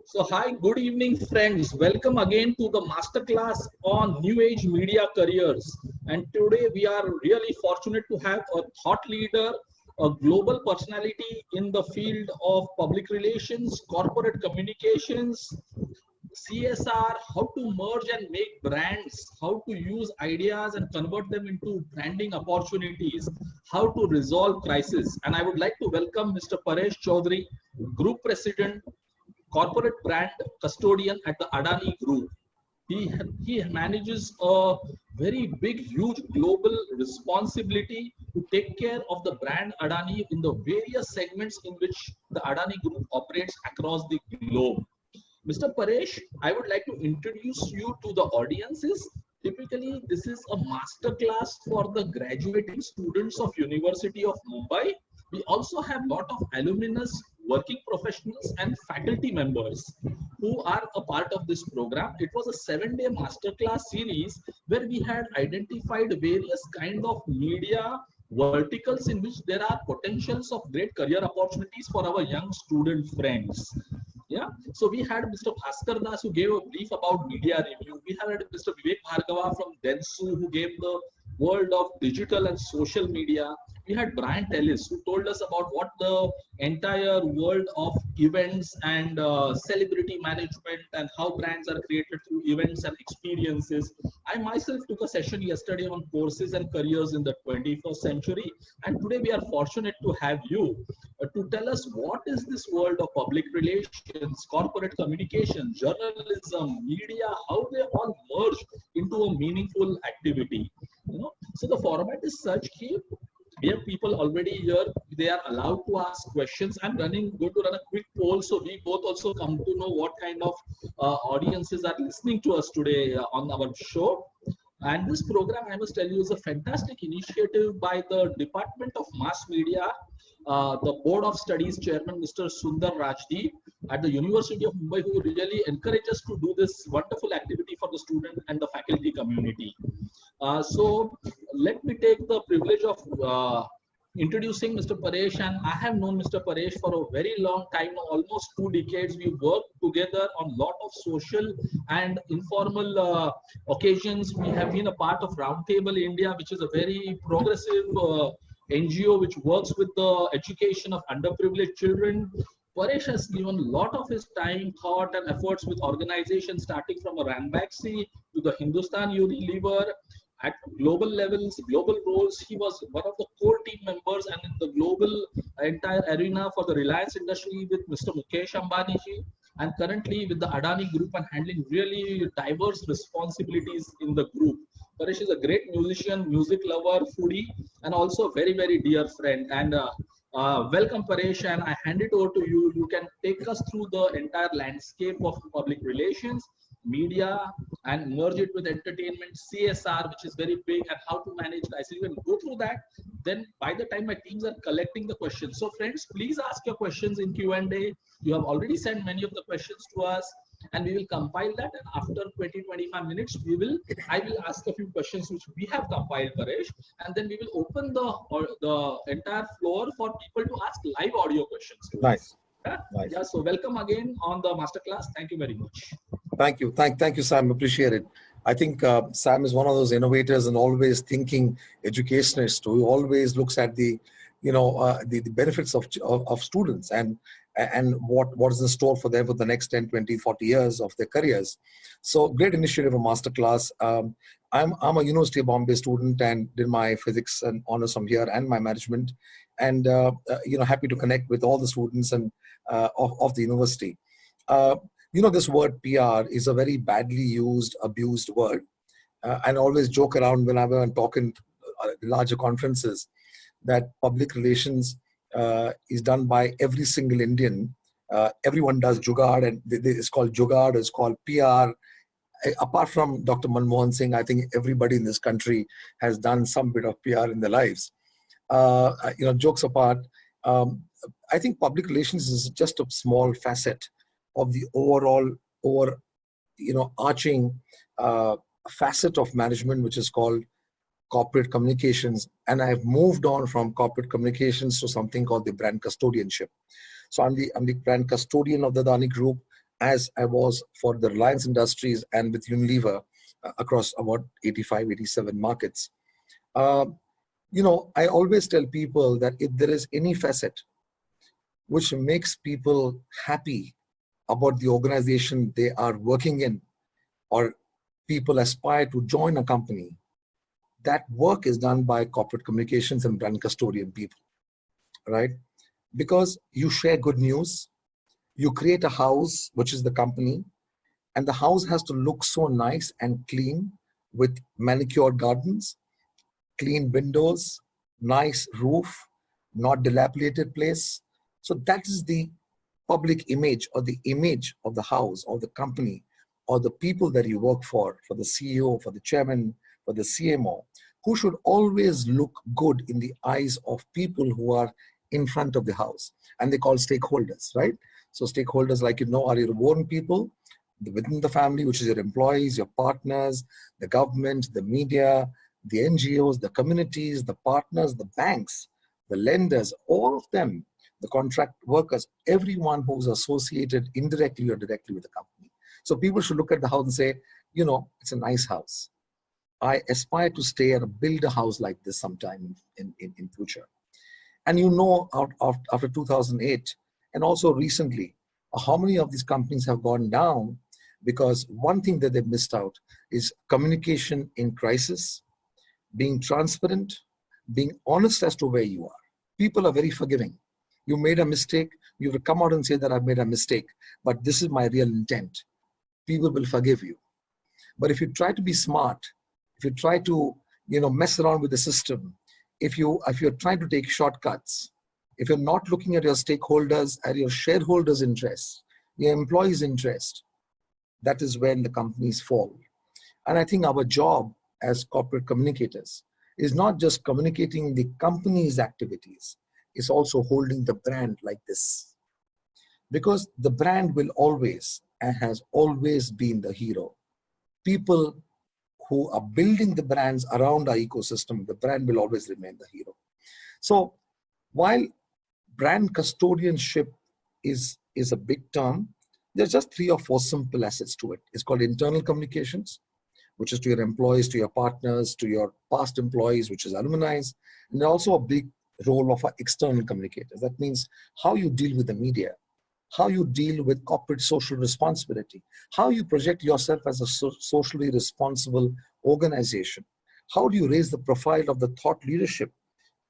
So hi, good evening friends. Welcome again to the masterclass on New Age Media Careers. And today we are really fortunate to have a thought leader, a global personality in the field of public relations, corporate communications, CSR, how to merge and make brands, how to use ideas and convert them into branding opportunities, how to resolve crisis. And I would like to welcome Mr. Paresh Chaudhry, Group President, Corporate Brand Custodian at the Adani Group. He manages a very big, huge global responsibility to take care of the brand Adani in the various segments in which the Adani Group operates across the globe. Mr. Paresh, I would like to introduce you to the audiences. Typically, this is a master class for the graduating students of University of Mumbai. We also have a lot of alumnus, working professionals and faculty members who are a part of this program. It was a 7-day masterclass series where we had identified various kind of media verticals in which there are potentials of great career opportunities for our young student friends. Yeah, so we had Mr. Bhaskar Das who gave a brief about media review. We had Mr. Vivek Bhargava from Densu who gave the world of digital and social media. We had Brian Tellis who told us about what the entire world of events and celebrity management and how brands are created through events and experiences. I myself took a session yesterday on courses and careers in the 21st century, and today we are fortunate to have you to tell us what is this world of public relations, corporate communication, journalism, media, how they all merge into a meaningful activity. So the format is such that we have people already here. They are allowed to ask questions. I'm going to run a quick poll so we both also come to know what kind of audiences are listening to us today on our show. And this program, I must tell you, is a fantastic initiative by the Department of Mass Media, the Board of Studies Chairman, Mr. Sundar Rajdeep at the University of Mumbai, who really encouraged us to do this wonderful activity for the student and the faculty community. So let me take the privilege of introducing Mr. Paresh, and I have known Mr. Paresh for a very long time, almost 2 decades. We worked together on a lot of social and informal occasions. We have been a part of Roundtable India, which is a very progressive NGO which works with the education of underprivileged children. Paresh has given a lot of his time, thought, and efforts with organizations starting from a Ranbaxy to the Hindustan Unilever. At global levels, global roles, he was one of the core team members and in the global entire arena for the Reliance industry with Mr. Mukesh Ambani ji, and currently with the Adani Group and handling really diverse responsibilities in the group. Paresh is a great musician, music lover, foodie, and also a very, very dear friend. And welcome, Paresh, and I hand it over to you. You can take us through the entire landscape of public relations, media, and merge it with entertainment, CSR, which is very big, and how to manage. I see when go through that. Then by the time my teams are collecting the questions, so friends, please ask your questions in Q&A. You have already sent many of the questions to us, and we will compile that. And after 20-25 minutes, I will ask a few questions which we have compiled, Paresh, and then we will open the entire floor for people to ask live audio questions. Nice. Nice. Yeah, so welcome again on the masterclass. Thank you very much. Thank you. Thank you, Sam. Appreciate it. I think Sam is one of those innovators and always thinking educationist who always looks at the benefits of students and what is in store for them for the next 10, 20, 40 years of their careers. So great initiative of masterclass. I'm a University of Bombay student and did my physics and honors from here and my management, and happy to connect with all the students and of the university. This word PR is a very badly used, abused word. And I always joke around whenever I'm talking larger conferences that public relations is done by every single Indian. Everyone does jugaad, and it's called jugaad, it's called PR. Apart from Dr. Manmohan Singh, I think everybody in this country has done some bit of PR in their lives. Jokes apart, I think public relations is just a small facet of the overall arching facet of management, which is called corporate communications. And I've moved on from corporate communications to something called the brand custodianship. So I'm the brand custodian of the Adani Group. as I was for the Reliance Industries and with Unilever across about 85, 87 markets. Uh, I always tell people that if there is any facet which makes people happy about the organization they are working in, or people aspire to join a company, that work is done by corporate communications and brand custodian people, right? Because you share good news, you create a house, which is the company, and the house has to look so nice and clean with manicured gardens, clean windows, nice roof, not dilapidated place. So that is the public image or the image of the house or the company or the people that you work for the CEO, for the chairman, for the CMO, who should always look good in the eyes of people who are in front of the house. And they call stakeholders, right? So stakeholders, like are your own people within the family, which is your employees, your partners, the government, the media, the NGOs, the communities, the partners, the banks, the lenders, all of them, the contract workers, everyone who's associated indirectly or directly with the company. So people should look at the house and say, it's a nice house. I aspire to stay and build a house like this sometime in future. And after 2008, and also recently, how many of these companies have gone down because one thing that they've missed out is communication in crisis, being transparent, being honest as to where you are. People are very forgiving. You made a mistake, you will come out and say that I've made a mistake, but this is my real intent. People will forgive you. But if you try to be smart, if you try to mess around with the system, if you're trying to take shortcuts, if you're not looking at your stakeholders, at your shareholders' interests, your employees' interest, that is when the companies fall. And I think our job as corporate communicators is not just communicating the company's activities, it's also holding the brand like this. Because the brand will always and has always been the hero. People who are building the brands around our ecosystem, the brand will always remain the hero. So while brand custodianship is a big term, there's just 3 or 4 simple assets to it. It's called internal communications, which is to your employees, to your partners, to your past employees, which is alumni. And also a big role of our external communicators. That means how you deal with the media, how you deal with corporate social responsibility, how you project yourself as a socially responsible organization. How do you raise the profile of the thought leadership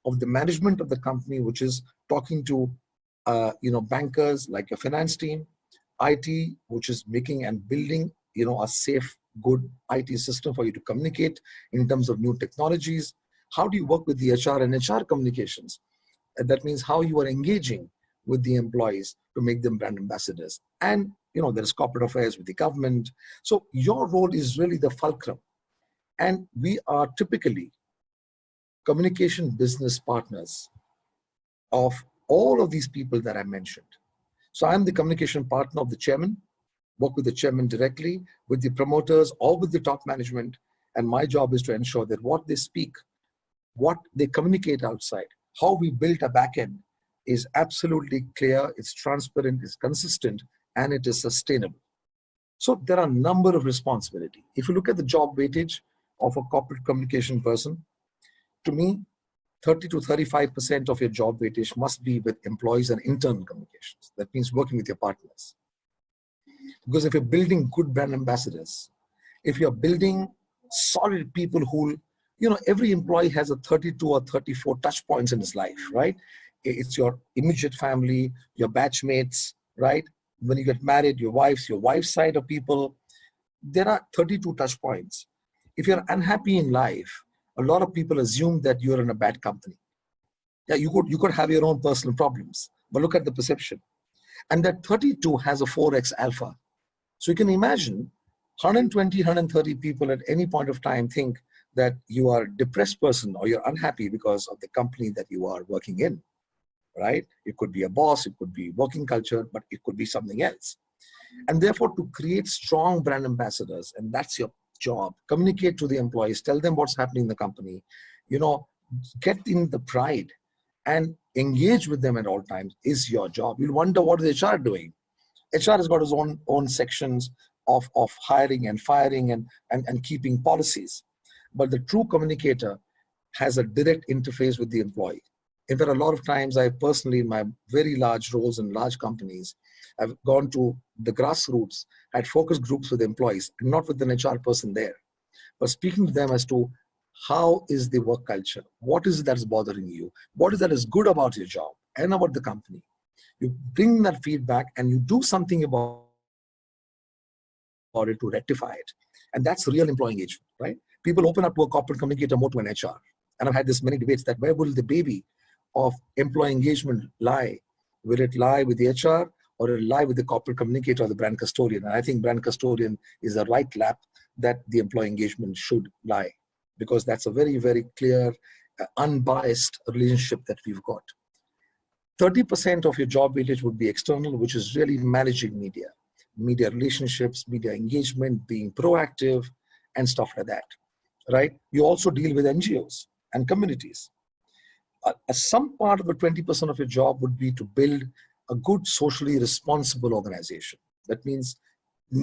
of the management of the company, which is talking to bankers like your finance team, IT, which is making and building a safe, good IT system for you to communicate in terms of new technologies. How do you work with the HR and HR communications? And that means how you are engaging with the employees to make them brand ambassadors. And there's corporate affairs with the government. So your role is really the fulcrum. And we are typically communication business partners of all of these people that I mentioned. So I'm the communication partner of the chairman, work with the chairman directly, with the promoters, or with the top management. And my job is to ensure that what they speak, what they communicate outside, how we built a back end is absolutely clear, it's transparent, it's consistent, and it is sustainable. So there are a number of responsibilities. If you look at the job weightage of a corporate communication person, to me, 30 to 35% of your job weightage must be with employees and internal communications. That means working with your partners. Because if you're building good brand ambassadors, if you're building solid people who, every employee has a 32 or 34 touch points in his life, right? It's your immediate family, your batchmates, right? When you get married, your wife's side of people. There are 32 touch points. If you're unhappy in life, a lot of people assume that you're in a bad company. Yeah, you could have your own personal problems, but look at the perception. And that 32 has a 4x alpha. So you can imagine 120, 130 people at any point of time think that you are a depressed person or you're unhappy because of the company that you are working in, right? It could be a boss, it could be working culture, but it could be something else. And therefore, to create strong brand ambassadors, and that's your job, communicate to the employees, tell them what's happening in the company, get in the pride and engage with them at all times is your job. You'll wonder what is HR doing. HR has got its own sections of hiring and firing and keeping policies. But the true communicator has a direct interface with the employee. In fact, a lot of times I personally, in my very large roles in large companies, I've gone to the grassroots, had focus groups with employees, not with an HR person there, but speaking to them as to how is the work culture? What is it that's bothering you? What is that is good about your job and about the company? You bring that feedback and you do something about it to rectify it. And that's real employee engagement, right? People open up to a corporate communicator more to an HR. And I've had this many debates that where will the baby of employee engagement lie? Will it lie with the HR or will it lie with the corporate communicator or the brand custodian? And I think brand custodian is the right lap that the employee engagement should lie, because that's a very, very clear, unbiased relationship that we've got. 30% of your job weightage would be external, which is really managing media relationships, media engagement, being proactive, and stuff like that, right? You also deal with NGOs and communities. Some part of the 20% of your job would be to build a good socially responsible organization. That means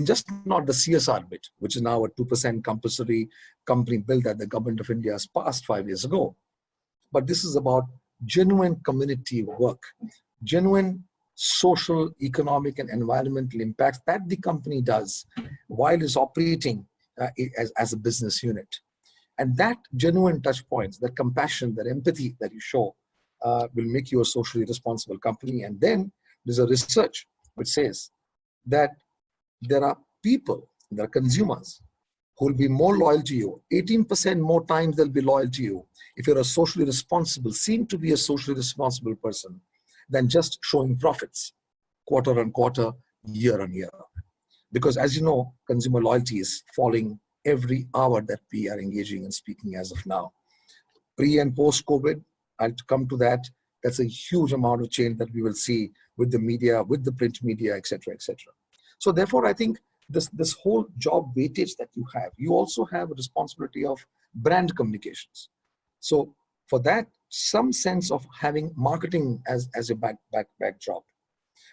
just not the CSR bit, which is now a 2% compulsory company bill that the government of India has passed 5 years ago. But this is about genuine community work, genuine social, economic, and environmental impacts that the company does while it's operating as a business unit. And that genuine touch points, that compassion, that empathy that you show will make you a socially responsible company. And then there's a research which says that there are people, there are consumers who will be more loyal to you. 18% more times they'll be loyal to you if you're a socially responsible, seem to be a socially responsible person, than just showing profits quarter on quarter, year on year. Because as you know, consumer loyalty is falling every hour that we are engaging and speaking as of now. Pre and post COVID, I'll come to that. That's a huge amount of change that we will see with the media, with the print media, etc., etc. So therefore, I think this whole job weightage that you have, you also have a responsibility of brand communications. So for that, some sense of having marketing as a backdrop,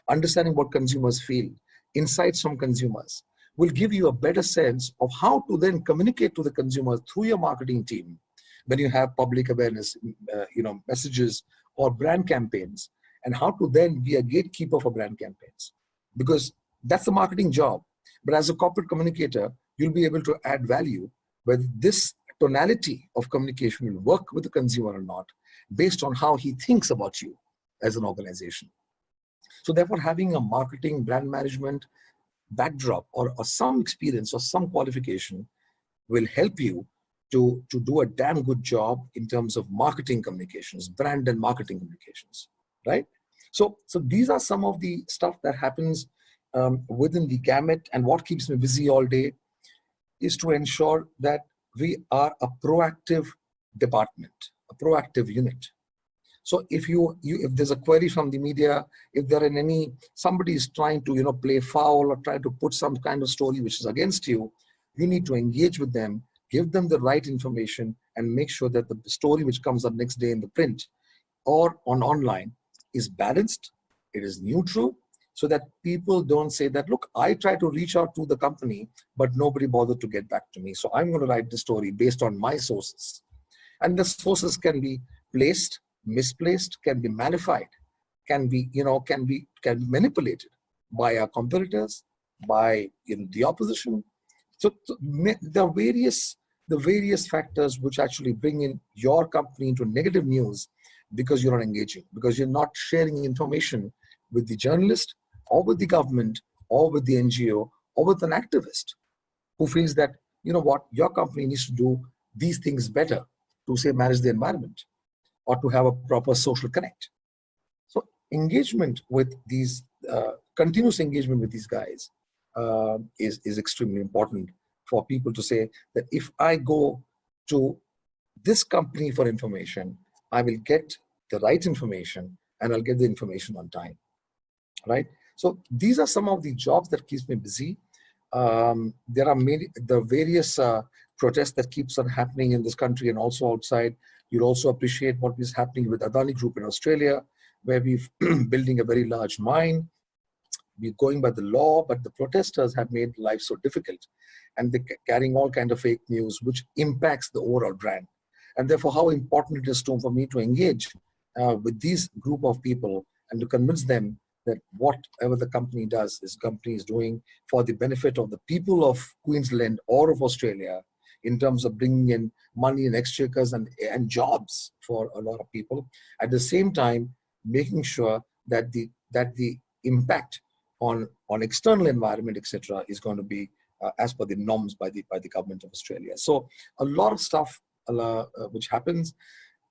understanding what consumers feel, insights from consumers, will give you a better sense of how to then communicate to the consumers through your marketing team when you have public awareness, messages or brand campaigns, and how to then be a gatekeeper for brand campaigns. Because that's the marketing job. But as a corporate communicator, you'll be able to add value whether this tonality of communication will work with the consumer or not, based on how he thinks about you as an organization. So therefore, having a marketing brand management backdrop or some experience or some qualification will help you to do a damn good job in terms of marketing communications, brand and marketing communications, right? So these are some of the stuff that happens within the gamut. And what keeps me busy all day is to ensure that we are a proactive department, a proactive unit. So if there's a query from the media, if there are somebody is trying to play foul or try to put some kind of story which is against you, you need to engage with them, give them the right information, and make sure that the story which comes up next day in the print or online is balanced, it is neutral, so that people don't say that, look, I try to reach out to the company, but nobody bothered to get back to me. So I'm going to write the story based on my sources. And the sources can be placed, misplaced, can be magnified, can be manipulated by our competitors, by the opposition. So the various factors which actually bring in your company into negative news because you're not engaging, because you're not sharing information with the journalist or with the government or with the NGO or with an activist who feels that, your company needs to do these things better to, say, manage the environment or to have a proper social connect. So engagement with these, continuous engagement with these guys is extremely important for people to say that if I go to this company for information, I will get the right information and I'll get the information on time, right? So these are some of the jobs that keeps me busy. There are the various protests that keeps on happening in this country and also outside. You'll also appreciate what is happening with Adani Group in Australia, where we're building a very large mine. be going by the law, but the protesters have made life so difficult, and they're carrying all kind of fake news, which impacts the overall brand. And therefore, how important it is for me to engage with these group of people and to convince them that whatever the company does, this company is doing for the benefit of the people of Queensland or of Australia, in terms of bringing in money and exchequers and jobs for a lot of people. At the same time, making sure that the impact on external environment, etc., is going to be as per the norms by the government of Australia. So a lot of stuff which happens.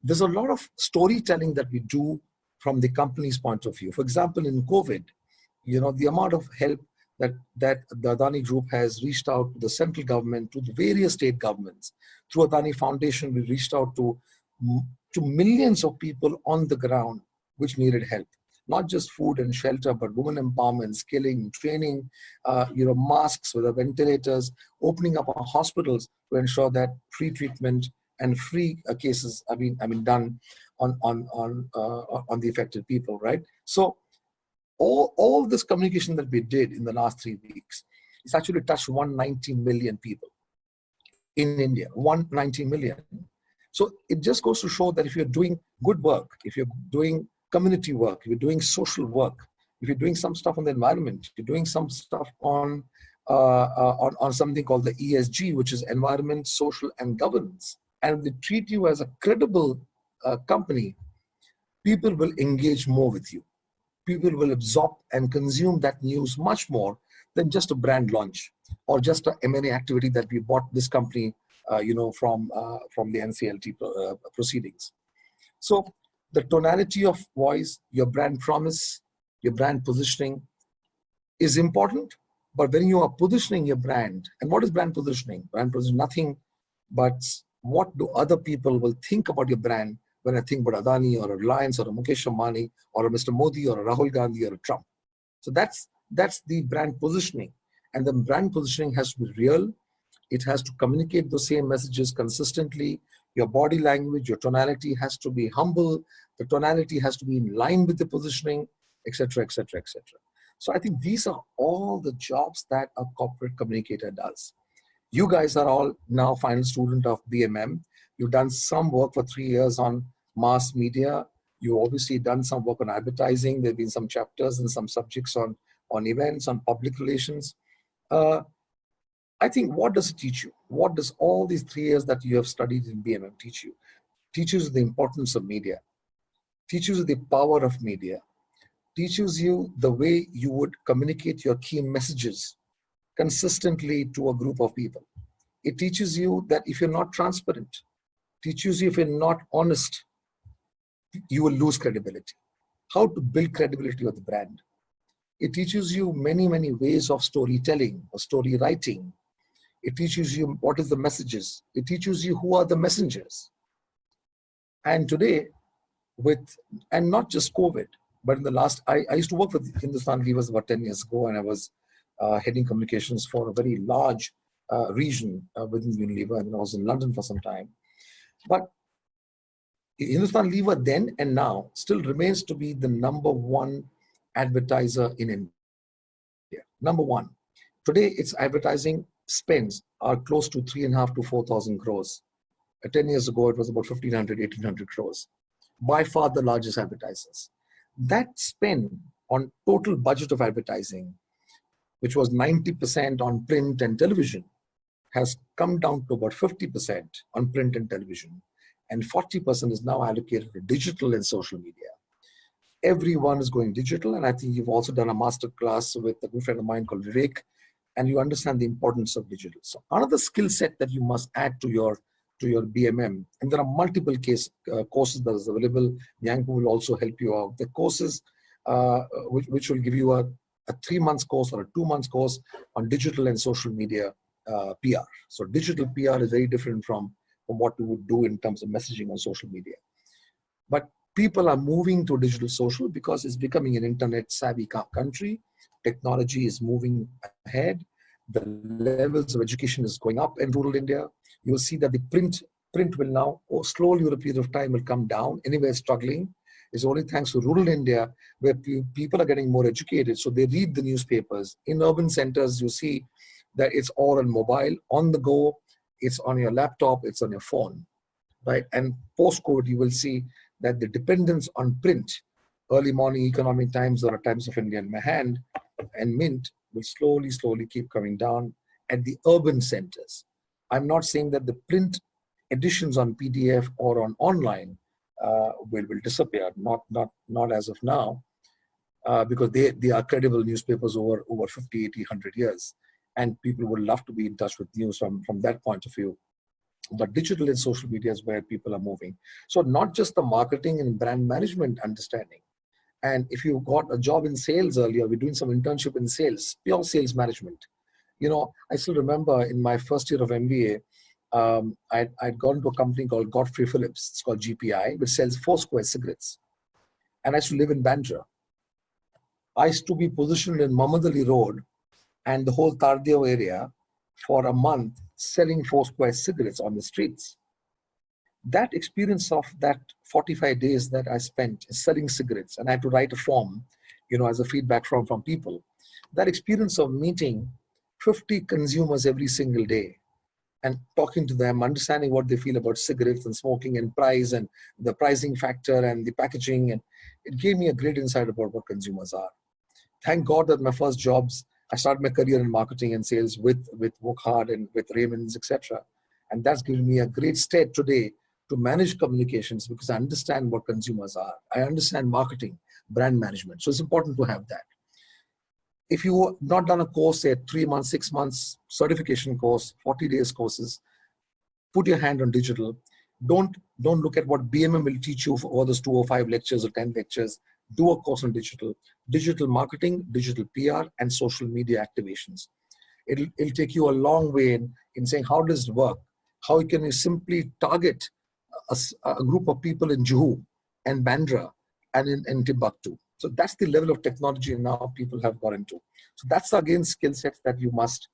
There's a lot of storytelling that we do from the company's point of view. For example, in COVID, the amount of help that the Adani Group has reached out to the central government, to the various state governments. Through Adani Foundation, we reached out to millions of people on the ground which needed help. Not just food and shelter, but women empowerment, skilling, training, masks with the ventilators, opening up our hospitals to ensure that free treatment and free cases are being done on the affected people, right? So all this communication that we did in the last 3 weeks, it's actually touched 190 million people in India, 190 million. So it just goes to show that if you're doing good work, if you're doing community work, if you're doing social work, if you're doing some stuff on the environment, you're doing some stuff on something called the ESG, which is environment, social, and governance, and they treat you as a credible company, people will engage more with you. People will absorb and consume that news much more than just a brand launch or just a M&A activity that we bought this company, from the NCLT proceedings. So the tonality of voice, your brand promise, your brand positioning is important. But when you are positioning your brand, and what is brand positioning? Brand positioning, nothing but what do other people will think about your brand when I think about Adani or a Reliance or a Mukesh Ambani or a Mr. Modi or a Rahul Gandhi or a Trump. So that's the brand positioning. And the brand positioning has to be real. It has to communicate the same messages consistently. Your body language, your tonality has to be humble. The tonality has to be in line with the positioning, etc., etc., etc. So I think these are all the jobs that a corporate communicator does. You guys are all now final student of BMM. You've done some work for 3 years on mass media. You've obviously done some work on advertising. There have been some chapters and some subjects on events, on public relations. I think, what does it teach you? What does all these 3 years that you have studied in BMM teach you? Teaches you the importance of media. Teaches you the power of media. Teaches you the way you would communicate your key messages consistently to a group of people. It teaches you that if you're not transparent, teaches you if you're not honest, you will lose credibility. How to build credibility of the brand. It teaches you many, many ways of storytelling or story writing. It teaches you what is the messages. It teaches you who are the messengers. And today, and not just COVID, but in the last, I used to work with Hindustan Levers about 10 years ago, and I was heading communications for a very large region within Unilever, and I was in London for some time. But Hindustan Lever then and now still remains to be the #1 advertiser in India. #1. Today, its advertising spends are close to 3,500 to 4,000 crores. 10 years ago, it was about 1,500, 1,800 crores. By far the largest advertisers. That spend on total budget of advertising, which was 90% on print and television, has come down to about 50% on print and television. And 40% is now allocated to digital and social media. Everyone is going digital. And I think you've also done a master class with a good friend of mine called Vivek, and you understand the importance of digital. So another skill set that you must add to your BMM, and there are multiple courses that is available. Yanku will also help you out. The courses which will give you a 3 months course or a 2 months course on digital and social media PR. So digital PR is very different from what we would do in terms of messaging on social media. But people are moving to digital social because it's becoming an internet savvy country. Technology is moving ahead. The levels of education is going up in rural India. You will see that the print will now, slowly over a period of time, will come down. Anyway, struggling. It's only thanks to rural India where people are getting more educated. So they read the newspapers. In urban centers, you see that it's all on mobile, on the go, it's on your laptop, it's on your phone, right? And post-COVID, you will see that the dependence on print, early morning economic times or Times of India in my hand and Mint will slowly keep coming down at the urban centers. I'm not saying that the print editions on PDF or on online will disappear, not as of now, because they are credible newspapers over 50, 80, 100 years. And people would love to be in touch with news from that point of view. But digital and social media is where people are moving. So not just the marketing and brand management understanding. And if you got a job in sales earlier, we're doing some internship in sales, pure sales management. You know, I still remember in my first year of MBA, I'd gone to a company called Godfrey Phillips. It's called GPI, which sells Foursquare cigarettes. And I used to live in Bandra. I used to be positioned in Muhammad Ali Road and the whole Tardeo area for a month selling Foursquare cigarettes on the streets. That experience of that 45 days that I spent selling cigarettes, and I had to write a form, you know, as a feedback from people. That experience of meeting 50 consumers every single day and talking to them, understanding what they feel about cigarettes and smoking and price and the pricing factor and the packaging, and it gave me a great insight about what consumers are. Thank God that my first jobs, I started my career in marketing and sales with Work Hard and with Raymond's, etc. And that's given me a great stead today to manage communications because I understand what consumers are. I understand marketing, brand management. So it's important to have that. If you have not done a course, say 3 months, 6 months, certification course, 40 days courses, put your hand on digital. Don't look at what BMM will teach you for all those 2 or 5 lectures or 10 lectures. Do a course on digital marketing, digital PR, and social media activations. It'll take you a long way in saying, how does it work? How can you simply target a group of people in Juhu and Bandra and in Timbuktu? So that's the level of technology now people have got into. So that's again skill sets that you must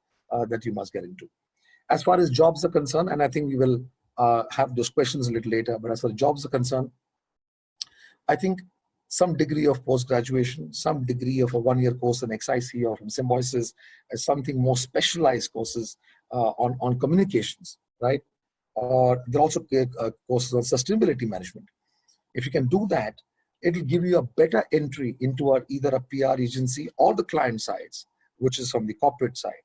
get into. As far as jobs are concerned, and I think we will have those questions a little later, but as far as jobs are concerned, I think some degree of post-graduation, some degree of a 1-year course in XIC or from Symbiosis, something more specialized courses on communications, right? Or there are also courses on sustainability management. If you can do that, it'll give you a better entry into either a PR agency or the client sides, which is from the corporate side,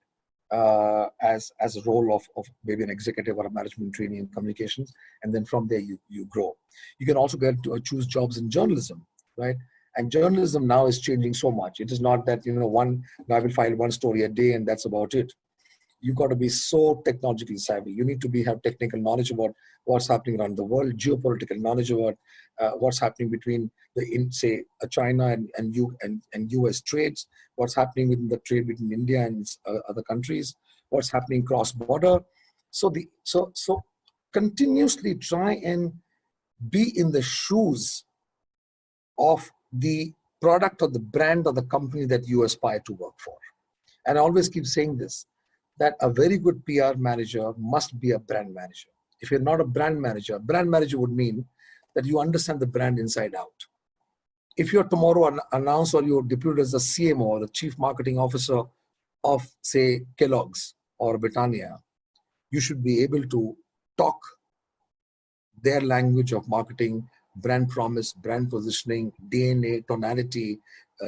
as a role of maybe an executive or a management trainee in communications, and then from there you grow. You can also get to choose jobs in journalism, right? And journalism now is changing so much. It is not that, you know, I will file 1 story a day and that's about it. You got to be so technologically savvy. You need to have technical knowledge about what's happening around the world, geopolitical knowledge about what's happening between say China and US trades, what's happening within the trade between India and other countries, what's happening cross border. So continuously try and be in the shoes of the product or the brand or the company that you aspire to work for. And I always keep saying this, that a very good PR manager must be a brand manager. If you're not a brand manager would mean that you understand the brand inside out. If you're tomorrow announced or you're deputed as the CMO or the Chief Marketing Officer of, say, Kellogg's or Britannia, you should be able to talk their language of marketing, brand promise, brand positioning, DNA, tonality,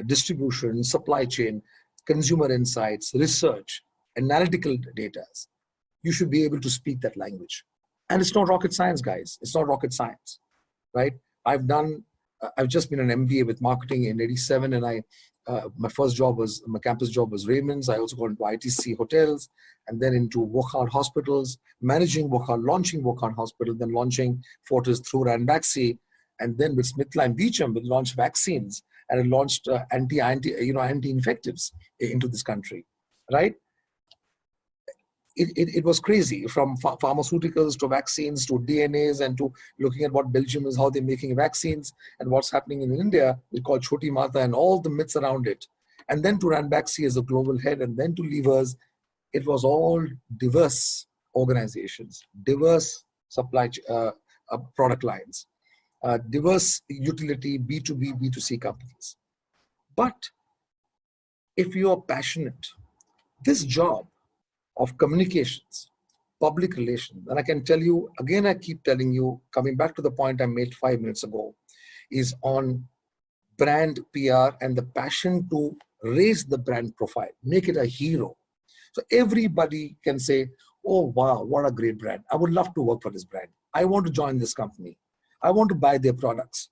distribution, supply chain, consumer insights, research, analytical data. You should be able to speak that language. And it's not rocket science, guys. It's not rocket science, right? I've just been an MBA with marketing in '87, and my campus job was Raymond's. I also got into ITC hotels, and then into Work Hard hospitals, managing Work Hard, launching Work Hard hospital, then launching Fortis through Ranbaxy, and then with SmithKline Beecham, we launched vaccines and it launched anti-infectives into this country, right? It was crazy, from pharmaceuticals to vaccines to DNAs and to looking at what Belgium is, how they're making vaccines, and what's happening in India. We call Choti Mata and all the myths around it. And then to Ranbaxy as a global head, and then to Levers. It was all diverse organizations, diverse product lines. diverse utility B2B, B2C companies. But if you are passionate, this job of communications, public relations, and I can tell you, again, I keep telling you, coming back to the point I made 5 minutes ago, is on brand PR and the passion to raise the brand profile, make it a hero. So everybody can say, oh, wow, what a great brand. I would love to work for this brand. I want to join this company. I want to buy their products.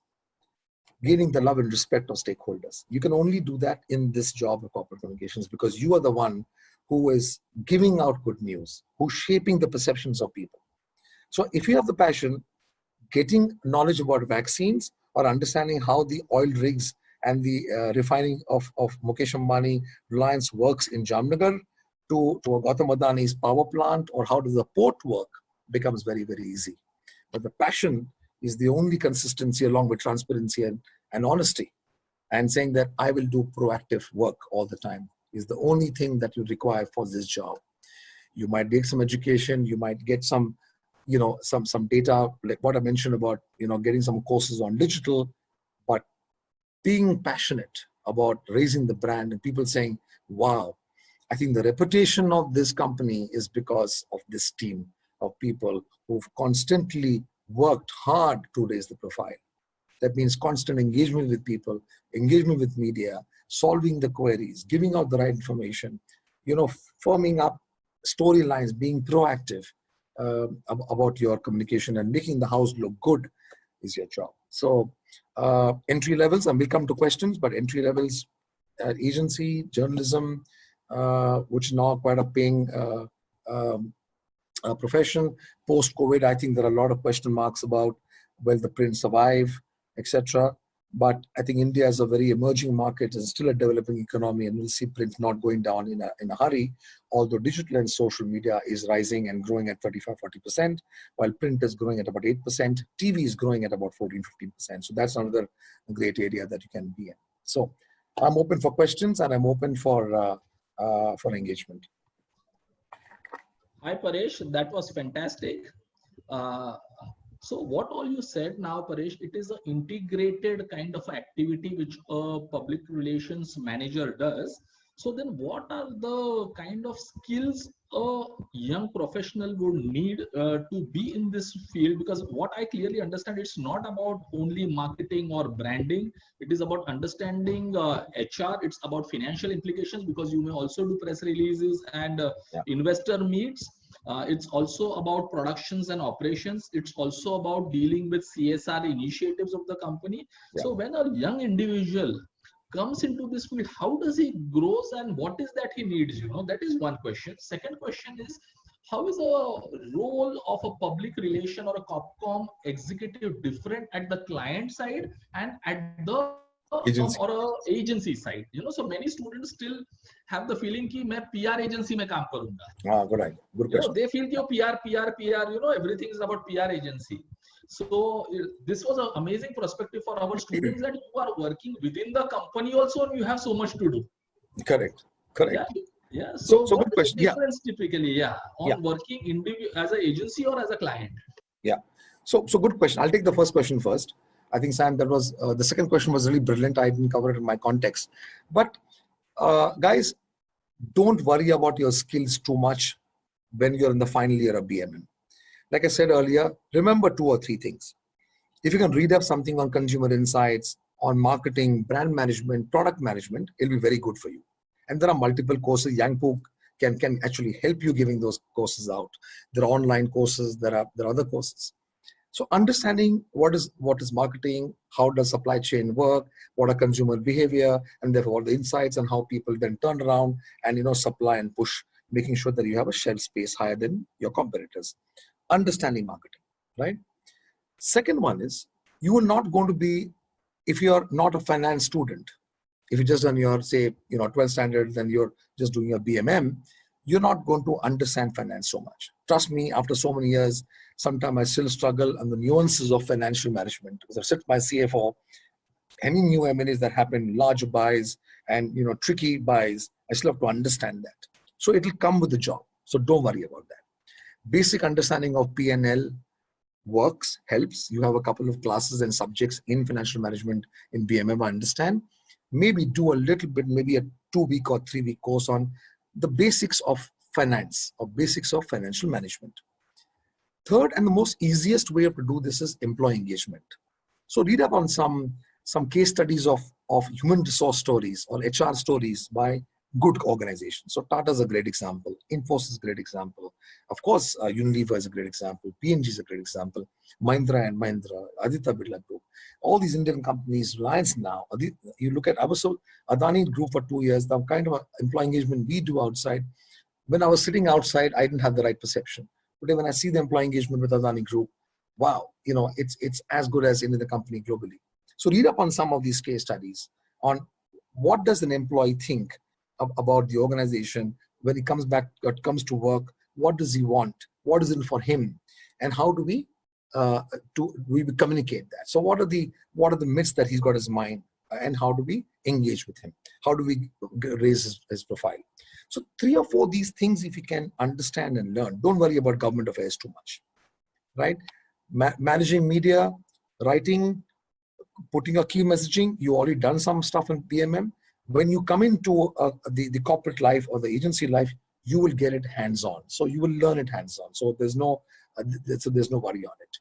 Gaining the love and respect of stakeholders. You can only do that in this job of corporate communications because you are the one who is giving out good news, who's shaping the perceptions of people. So if you have the passion, getting knowledge about vaccines or understanding how the oil rigs and the refining of Mukesh Ambani Reliance works in Jamnagar to Gautam Adani's power plant, or how does the port work, becomes very, very easy. But the passion is the only consistency along with transparency and honesty, and saying that I will do proactive work all the time is the only thing that you require for this job. You might take some education, you might get some, some data, like what I mentioned about, getting some courses on digital, but being passionate about raising the brand and people saying, wow, I think the reputation of this company is because of this team of people who've constantly worked hard to raise the profile. That means constant engagement with people, engagement with media, solving the queries, giving out the right information, forming up storylines, being proactive about your communication and making the house look good is your job. So entry levels, and we'll come to questions, but entry levels, agency, journalism, which now quite a paying profession. Post-COVID, I think there are a lot of question marks about will the print survive, etc. But I think India is a very emerging market, is still a developing economy, and we'll see print not going down in a hurry, although digital and social media is rising and growing at 35-40%, while print is growing at about 8%, TV is growing at about 14-15%. So that's another great area that you can be in. So I'm open for questions and I'm open for engagement. Hi, Paresh. That was fantastic. Uh, so what all you said now, Paresh, it is an integrated kind of activity which a public relations manager does. So then what are the kind of skills a young professional would need to be in this field? Because what I clearly understand, it's not about only marketing or branding. It is about understanding HR. It's about financial implications, because you may also do press releases and investor meets. It's also about productions and operations. It's also about dealing with CSR initiatives of the company. Yeah. So when a young individual comes into this field, how does he grows and what is that he needs? That is one question. Second question is, how is a role of a public relation or a Copcom executive different at the client side and at the Agency. or a agency side? So many students still have the feeling कि मैं PR agency में काम करूँगा. Good idea. Good question. They feel कि PR, everything is about PR agency. So this was an amazing perspective for our students that you are working within the company also and you have so much to do. Correct. Yeah. So what good question. Is the difference typically, on working as an agency or as a client? Yeah. So good question. I'll take the first question first. I think, Sam, that was the second question was really brilliant. I didn't cover it in my context. But guys, don't worry about your skills too much when you're in the final year of BMM. Like I said earlier, remember 2 or 3 things. If you can read up something on consumer insights, on marketing, brand management, product management, it'll be very good for you. And there are multiple courses. Yangpu can actually help you giving those courses out. There are online courses, there are other courses. So understanding what is marketing, how does supply chain work, what are consumer behavior, and therefore all the insights and how people then turn around and supply and push, making sure that you have a shelf space higher than your competitors. Understanding marketing, right? Second one is, you are not going to be, if you're not a finance student, if you just done your, say, 12 standards and you're just doing your BMM, you're not going to understand finance so much. Trust me, after so many years, sometimes I still struggle on the nuances of financial management. Because I've said to my CFO, any new M&As that happen, large buys and tricky buys, I still have to understand that. So it'll come with the job. So don't worry about that. Basic understanding of P&L, works, helps. You have a couple of classes and subjects in financial management in BMM, I understand. Maybe do a little bit, maybe a 2-week or 3-week course on the basics of finance or basics of financial management. Third, and the most easiest way to do this is employee engagement. So read up on some case studies of human resource stories or HR stories by good organizations. So Tata is a great example. Infosys is a great example. Of course, Unilever is a great example. P&G is a great example. Mahindra and Mahindra, Aditya Birla Group, all these Indian companies, Reliance now. You look at Adani Group for 2 years, the kind of employee engagement we do outside. When I was sitting outside, I didn't have the right perception. Today, when I see the employee engagement with Adani Group, wow, it's as good as in the company globally. So read up on some of these case studies on what does an employee think about the organization when he comes back or comes to work. What does he want? What is it for him? And how do we communicate that? So what are the myths that he's got in his mind, and how do we engage with him? How do we raise his profile? So 3 or 4 of these things, if you can understand and learn, don't worry about government affairs too much, right? Managing media, writing, putting a key messaging, you already done some stuff in PMM. When you come into the corporate life or the agency life, you will get it hands-on. So you will learn it hands-on. So there's no worry on it.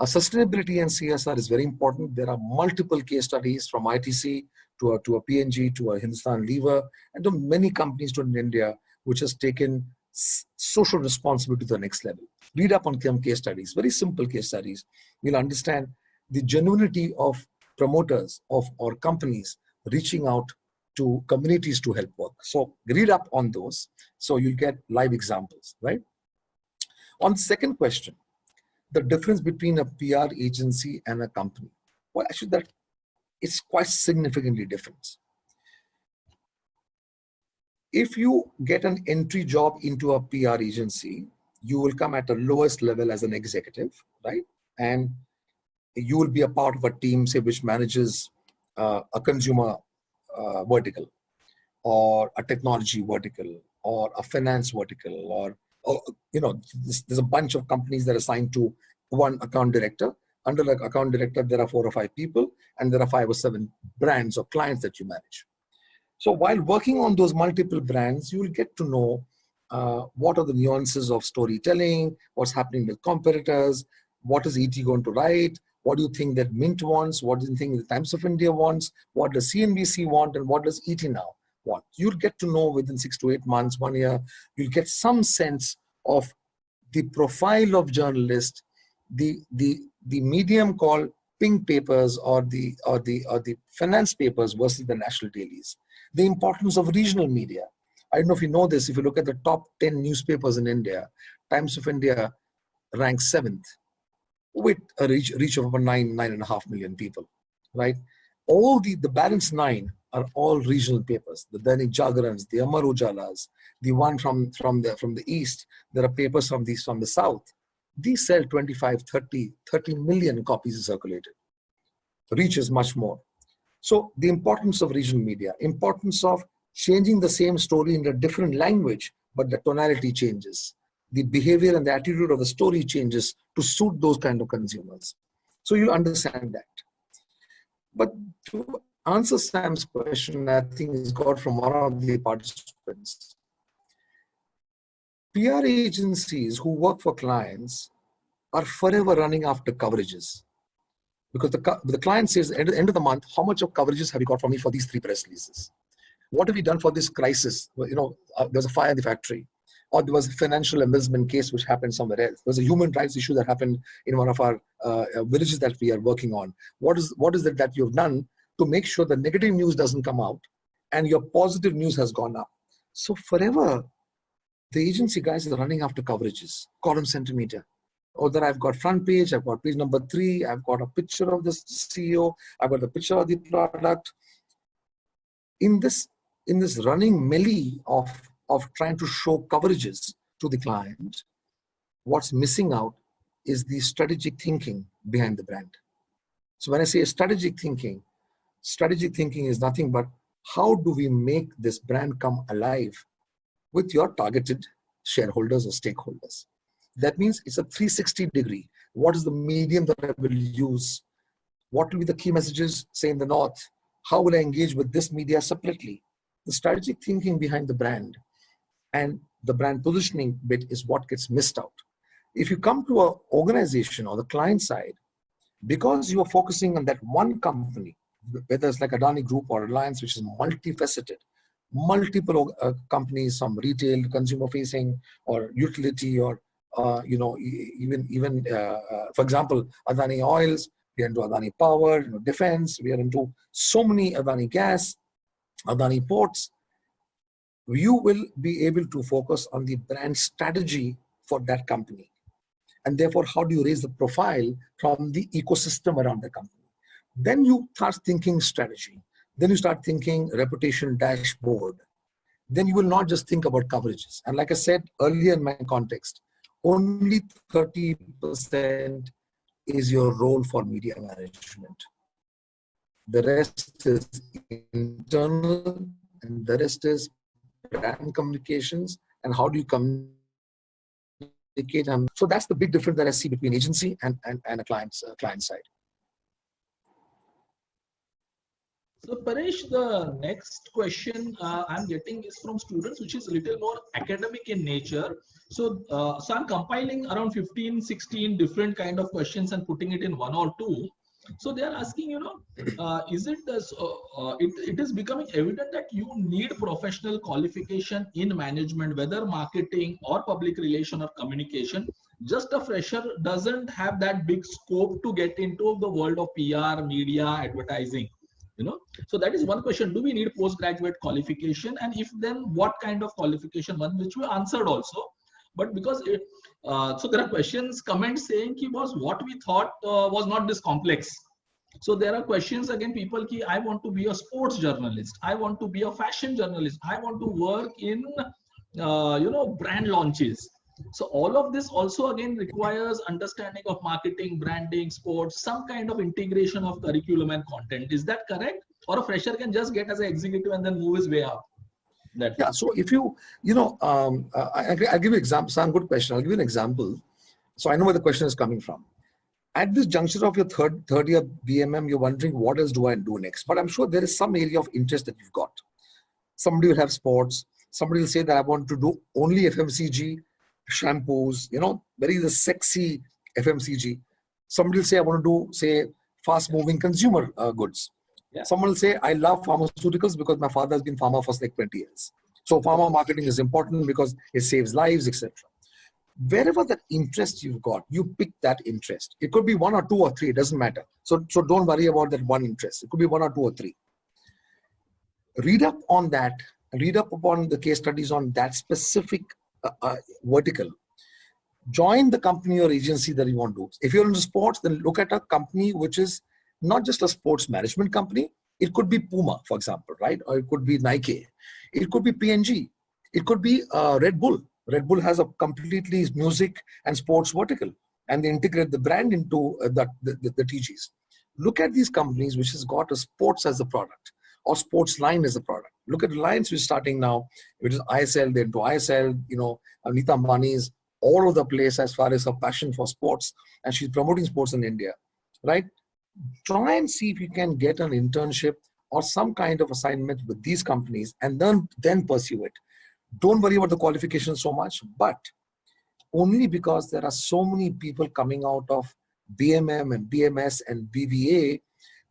Sustainability and CSR is very important. There are multiple case studies from ITC to a P&G to a Hindustan Lever and to many companies in India which has taken social responsibility to the next level. Read up on some case studies, very simple case studies. You'll understand the genuinity of promoters or companies reaching out to communities to help work. So read up on those so you'll get live examples, right? On the second question, the difference between a PR agency and a company. Well, actually, that it's quite significantly different. If you get an entry job into a PR agency, you will come at the lowest level as an executive, right? And you will be a part of a team, say, which manages a consumer vertical, or a technology vertical, or a finance vertical, or there's a bunch of companies that are assigned to one account director. Under the account director, there are 4 or 5 people, and there are 5 or 7 brands or clients that you manage. So while working on those multiple brands, you will get to know what are the nuances of storytelling, what's happening with competitors, what is ET going to write, what do you think that Mint wants, what do you think the Times of India wants, what does CNBC want, and what does ET now want. You'll get to know within 6 to 8 months, 1 year, you'll get some sense of the profile of journalist, the medium called pink papers or the finance papers versus the national dailies. The importance of regional media. I don't know if you know this. If you look at the top 10 newspapers in India, Times of India ranks 7th with a reach of about 9.5 million people, right? All the balance 9 are all regional papers. The Dainik Jagarans, the Amar Ujalas, the one from the east. There are papers from the south. These sell 25, 30 million copies circulated. Reach is much more. So the importance of regional media, importance of changing the same story in a different language, but the tonality changes. The behavior and the attitude of the story changes to suit those kind of consumers. So you understand that. But to answer Sam's question, I think it's got from one of the participants. PR agencies who work for clients are forever running after coverages. Because the client says at the end of the month, how much of coverages have you got for me for these 3 press releases? What have you done for this crisis? There was a fire in the factory, or there was a financial embezzlement case which happened somewhere else. There was a human rights issue that happened in one of our villages that we are working on. What is it that you've done to make sure the negative news doesn't come out and your positive news has gone up? So forever, the agency guys are running after coverages, column centimeter. Or that I've got front page, I've got page number 3, I've got a picture of the CEO, I've got the picture of the product. In this running melee of trying to show coverages to the client, what's missing out is the strategic thinking behind the brand. So when I say strategic thinking is nothing but how do we make this brand come alive with your targeted shareholders or stakeholders? That means it's a 360 degree. What is the medium that I will use? What will be the key messages, say in the North? How will I engage with this media separately? The strategic thinking behind the brand and the brand positioning bit is what gets missed out. If you come to an organization or the client side, because you are focusing on that one company, whether it's like Adani Group or Reliance, which is multifaceted, multiple companies, some retail, consumer facing, or utility, or for example, Adani Oils, we are into Adani Power, defense, we are into so many, Adani Gas, Adani Ports. You will be able to focus on the brand strategy for that company. And therefore, how do you raise the profile from the ecosystem around the company? Then you start thinking strategy. Then you start thinking reputation dashboard. Then you will not just think about coverages. And like I said earlier in my context, only 30% is your role for media management. The rest is internal, and the rest is brand communications and how do you communicate. And so that's the big difference that I see between agency and a client side. So Paresh, the next question I'm getting is from students, which is a little more academic in nature. So, so I'm compiling around 15, 16 different kind of questions and putting it in one or two. So they are asking, is it this, it is becoming evident that you need professional qualification in management, whether marketing or public relation or communication. Just a fresher doesn't have that big scope to get into the world of PR, media, advertising. So that is one question. Do we need postgraduate qualification, and if then what kind of qualification? One which we answered also, but because so there are questions, comments saying ki was what we thought was not this complex. So there are questions again, people ki I want to be a sports journalist, I want to be a fashion journalist, I want to work in brand launches. So all of this also again requires understanding of marketing, branding, sports, some kind of integration of curriculum and content. Is that correct? Or a fresher can just get as an executive and then move his way up? Yeah. So if I'll give you an example. Some good question. I'll give you an example. So I know where the question is coming from. At this juncture of your third year BMM, you're wondering what else do I do next? But I'm sure there is some area of interest that you've got. Somebody will have sports. Somebody will say that I want to do only FMCG, shampoos, very the sexy FMCG. Somebody will say I want to do, say, fast moving consumer goods. Yeah. Someone will say I love pharmaceuticals because my father has been pharma for like 20 years. So pharma marketing is important because it saves lives, etc. Wherever that interest you've got, you pick that interest. It could be one or two or three, it doesn't matter. So don't worry about that one interest. It could be one or two or three. Read up on that. Read up upon the case studies on that specific vertical. Join the company or agency that you want to do. If you're into sports, then look at a company which is not just a sports management company. It could be Puma, for example, right? Or it could be Nike. It could be P&G. It could be Red Bull. Red Bull has a completely music and sports vertical, and they integrate the brand into the TGs. Look at these companies which has got a sports as a product or sports line as a product. Look at Reliance, which is starting now, which is ISL, they're into ISL, Anita Ambani is all over the place as far as her passion for sports, and she's promoting sports in India, right? Try and see if you can get an internship or some kind of assignment with these companies and then pursue it. Don't worry about the qualifications so much, but only because there are so many people coming out of BMM and BMS and BVA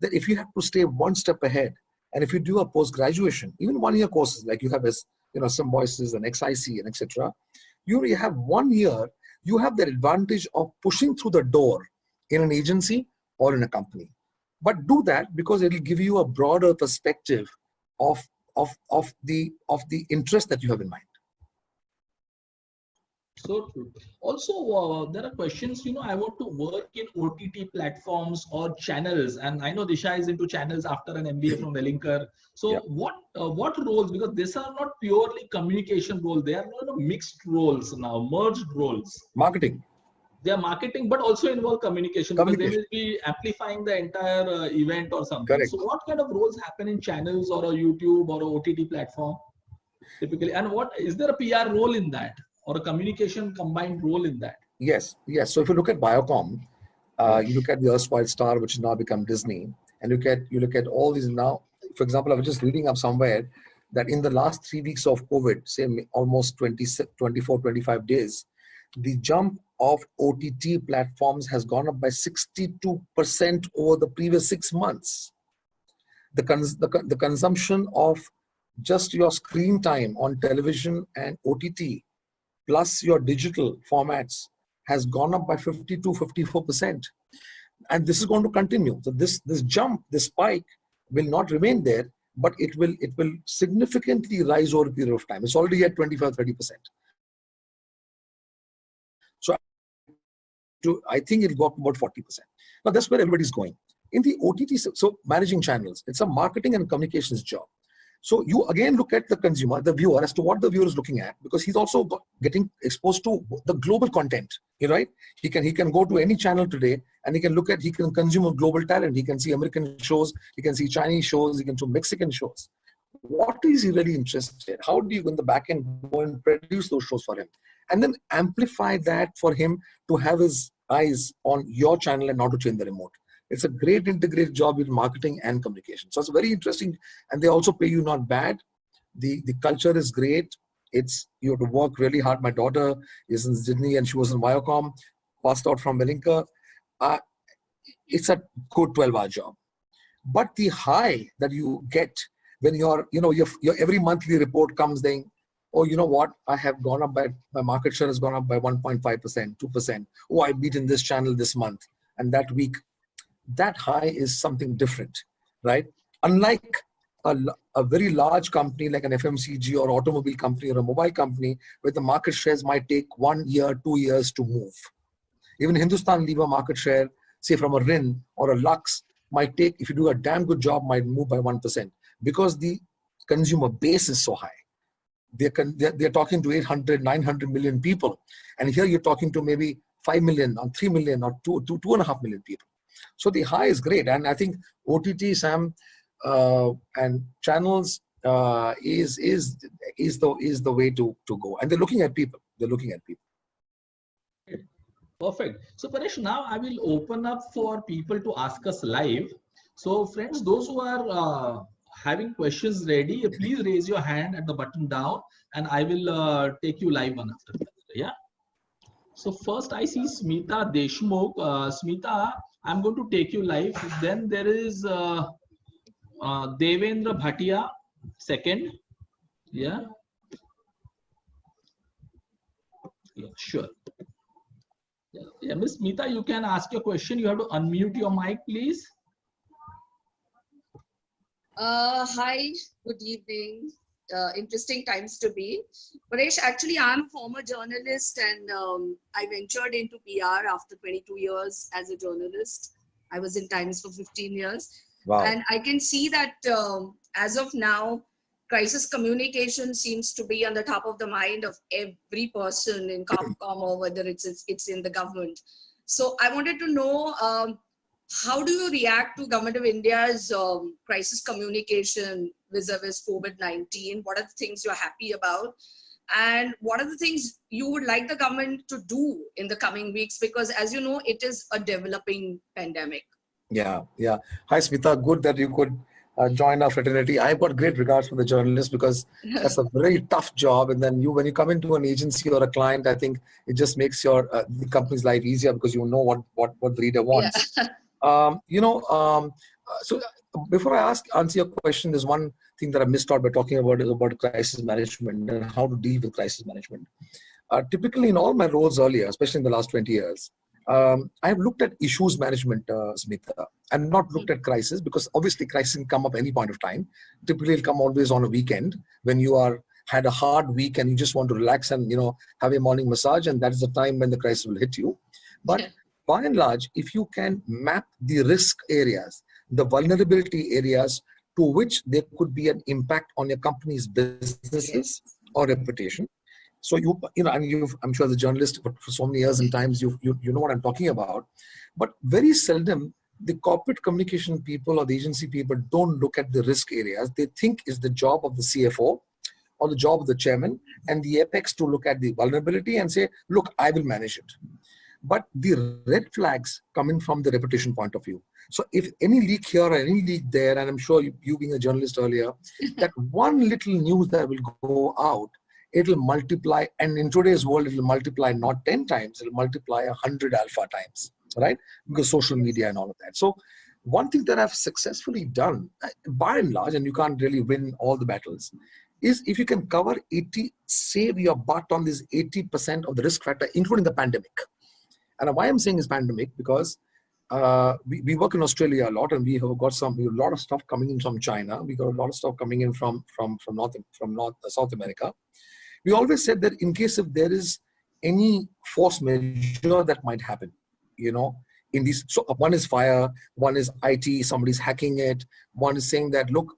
that if you have to stay one step ahead, and if you do a post-graduation, even one-year courses like you have as Symbiosis and XIC and etc., you have 1 year, you have the advantage of pushing through the door in an agency or in a company. But do that because it will give you a broader perspective of the interest that you have in mind. So true. Also, there are questions, I want to work in OTT platforms or channels. And I know Disha is into channels after an MBA from Wellinger. So yeah. What roles, because these are not purely communication roles, they are not mixed roles now, merged roles. Marketing. They are marketing, but also involve communication, because they will be amplifying the entire event or something. Correct. So what kind of roles happen in channels or a YouTube or a OTT platform typically? And what is there a PR role in that? Or a communication combined role in that? Yes, yes. So if you look at Biocom, you Yes. look at the erstwhile Star, which has now become Disney, and you look at all these now. For example, I was just reading up somewhere that in the last 3 weeks of COVID, say almost 20, 24, 25 days, the jump of OTT platforms has gone up by 62% over the previous 6 months. The consumption of just your screen time on television and OTT plus your digital formats has gone up by 50 to 54%. And this is going to continue. So this jump, this spike will not remain there, but it will significantly rise over a period of time. It's already at 25, 30%. So I think it'll go up about 40%. Now that's where everybody's going. In the OTT, so managing channels, it's a marketing and communications job. So you again look at the consumer, the viewer, as to what the viewer is looking at, because he's also getting exposed to the global content. Right? He can go to any channel today and he can consume a global talent. He can see American shows, he can see Chinese shows, he can see Mexican shows. What is he really interested? How do you in the back end go and produce those shows for him? And then amplify that for him to have his eyes on your channel and not to change the remote. It's a great integrated job with marketing and communication. So it's very interesting. And they also pay you not bad. The culture is great. It's you have to work really hard. My daughter is in Sydney and she was in Viacom, passed out from Belinka. Uh, it's a good 12-hour job. But the high that you get when your every monthly report comes saying, oh, you know what, I have gone up by, my market share has gone up by 1.5%, 2%. Oh, I beat in this channel this month and that week. That high is something different, right? Unlike a very large company like an FMCG or automobile company or a mobile company where the market shares might take 1 year, 2 years to move. Even Hindustan Lever market share, say from a RIN or a Lux, might take, if you do a damn good job, might move by 1% because the consumer base is so high. They're talking to 800, 900 million people. And here you're talking to maybe 5 million or 3 million or 2.5 million people. So the high is great. And I think OTT, Sam, and channels is the way to go. And they're looking at people. They're looking at people. Perfect. So Paresh, now I will open up for people to ask us live. So friends, those who are having questions ready, please raise your hand at the button down and I will take you live one after the other. Yeah. So first I see Smita Deshmukh. Smita, I'm going to take you live. Then there is Devendra Bhatia, second. Yeah. Yeah, sure. Yeah, Miss Smita, you can ask your question. You have to unmute your mic, please. Hi, good evening. Interesting times to be. Paresh, actually, I'm a former journalist and I ventured into PR after 22 years as a journalist. I was in Times for 15 years. Wow. And I can see that as of now, crisis communication seems to be on the top of the mind of every person in Comcom or whether it's in the government. So I wanted to know, how do you react to Government of India's crisis communication vis-a-vis COVID-19? What are the things you're happy about? And what are the things you would like the government to do in the coming weeks? Because as you know, it is a developing pandemic. Yeah. Hi, Smita. Good that you could join our fraternity. I've got great regards for the journalist because that's a very tough job. And then when you come into an agency or a client, I think it just makes your the company's life easier because you know what the reader wants. Yeah. So before I answer your question, there's one thing that I missed out by talking about is about crisis management and how to deal with crisis management. Typically in all my roles earlier, especially in the last 20 years, I've looked at issues management, Smita, and not looked at crisis because obviously crisis can come up any point of time. Typically it'll come always on a weekend when you had a hard week and you just want to relax and have a morning massage, and that is the time when the crisis will hit you. But by and large, if you can map the risk areas, the vulnerability areas to which there could be an impact on your company's businesses or reputation. So I'm sure as a journalist for so many years and times you know what I'm talking about, but very seldom the corporate communication people or the agency people don't look at the risk areas. They think it's the job of the CFO or the job of the chairman and the apex to look at the vulnerability and say, look, I will manage it. but the red flags come in from the reputation point of view. So if any leak here or any leak there, and I'm sure you being a journalist earlier, that one little news that will go out, it'll multiply, and in today's world, it'll multiply not 10 times, it'll multiply 100 alpha times, right? Because social media and all of that. So one thing that I've successfully done, by and large, and you can't really win all the battles, is if you can cover 80, save your butt on this 80% of the risk factor, including the pandemic. And why I'm saying is pandemic, because we work in Australia a lot, and we have got a lot of stuff coming in from China. We got a lot of stuff coming in from South America. We always said that in case if there is any force majeure that might happen, in these, so one is fire, one is IT, somebody's hacking it, one is saying that, look,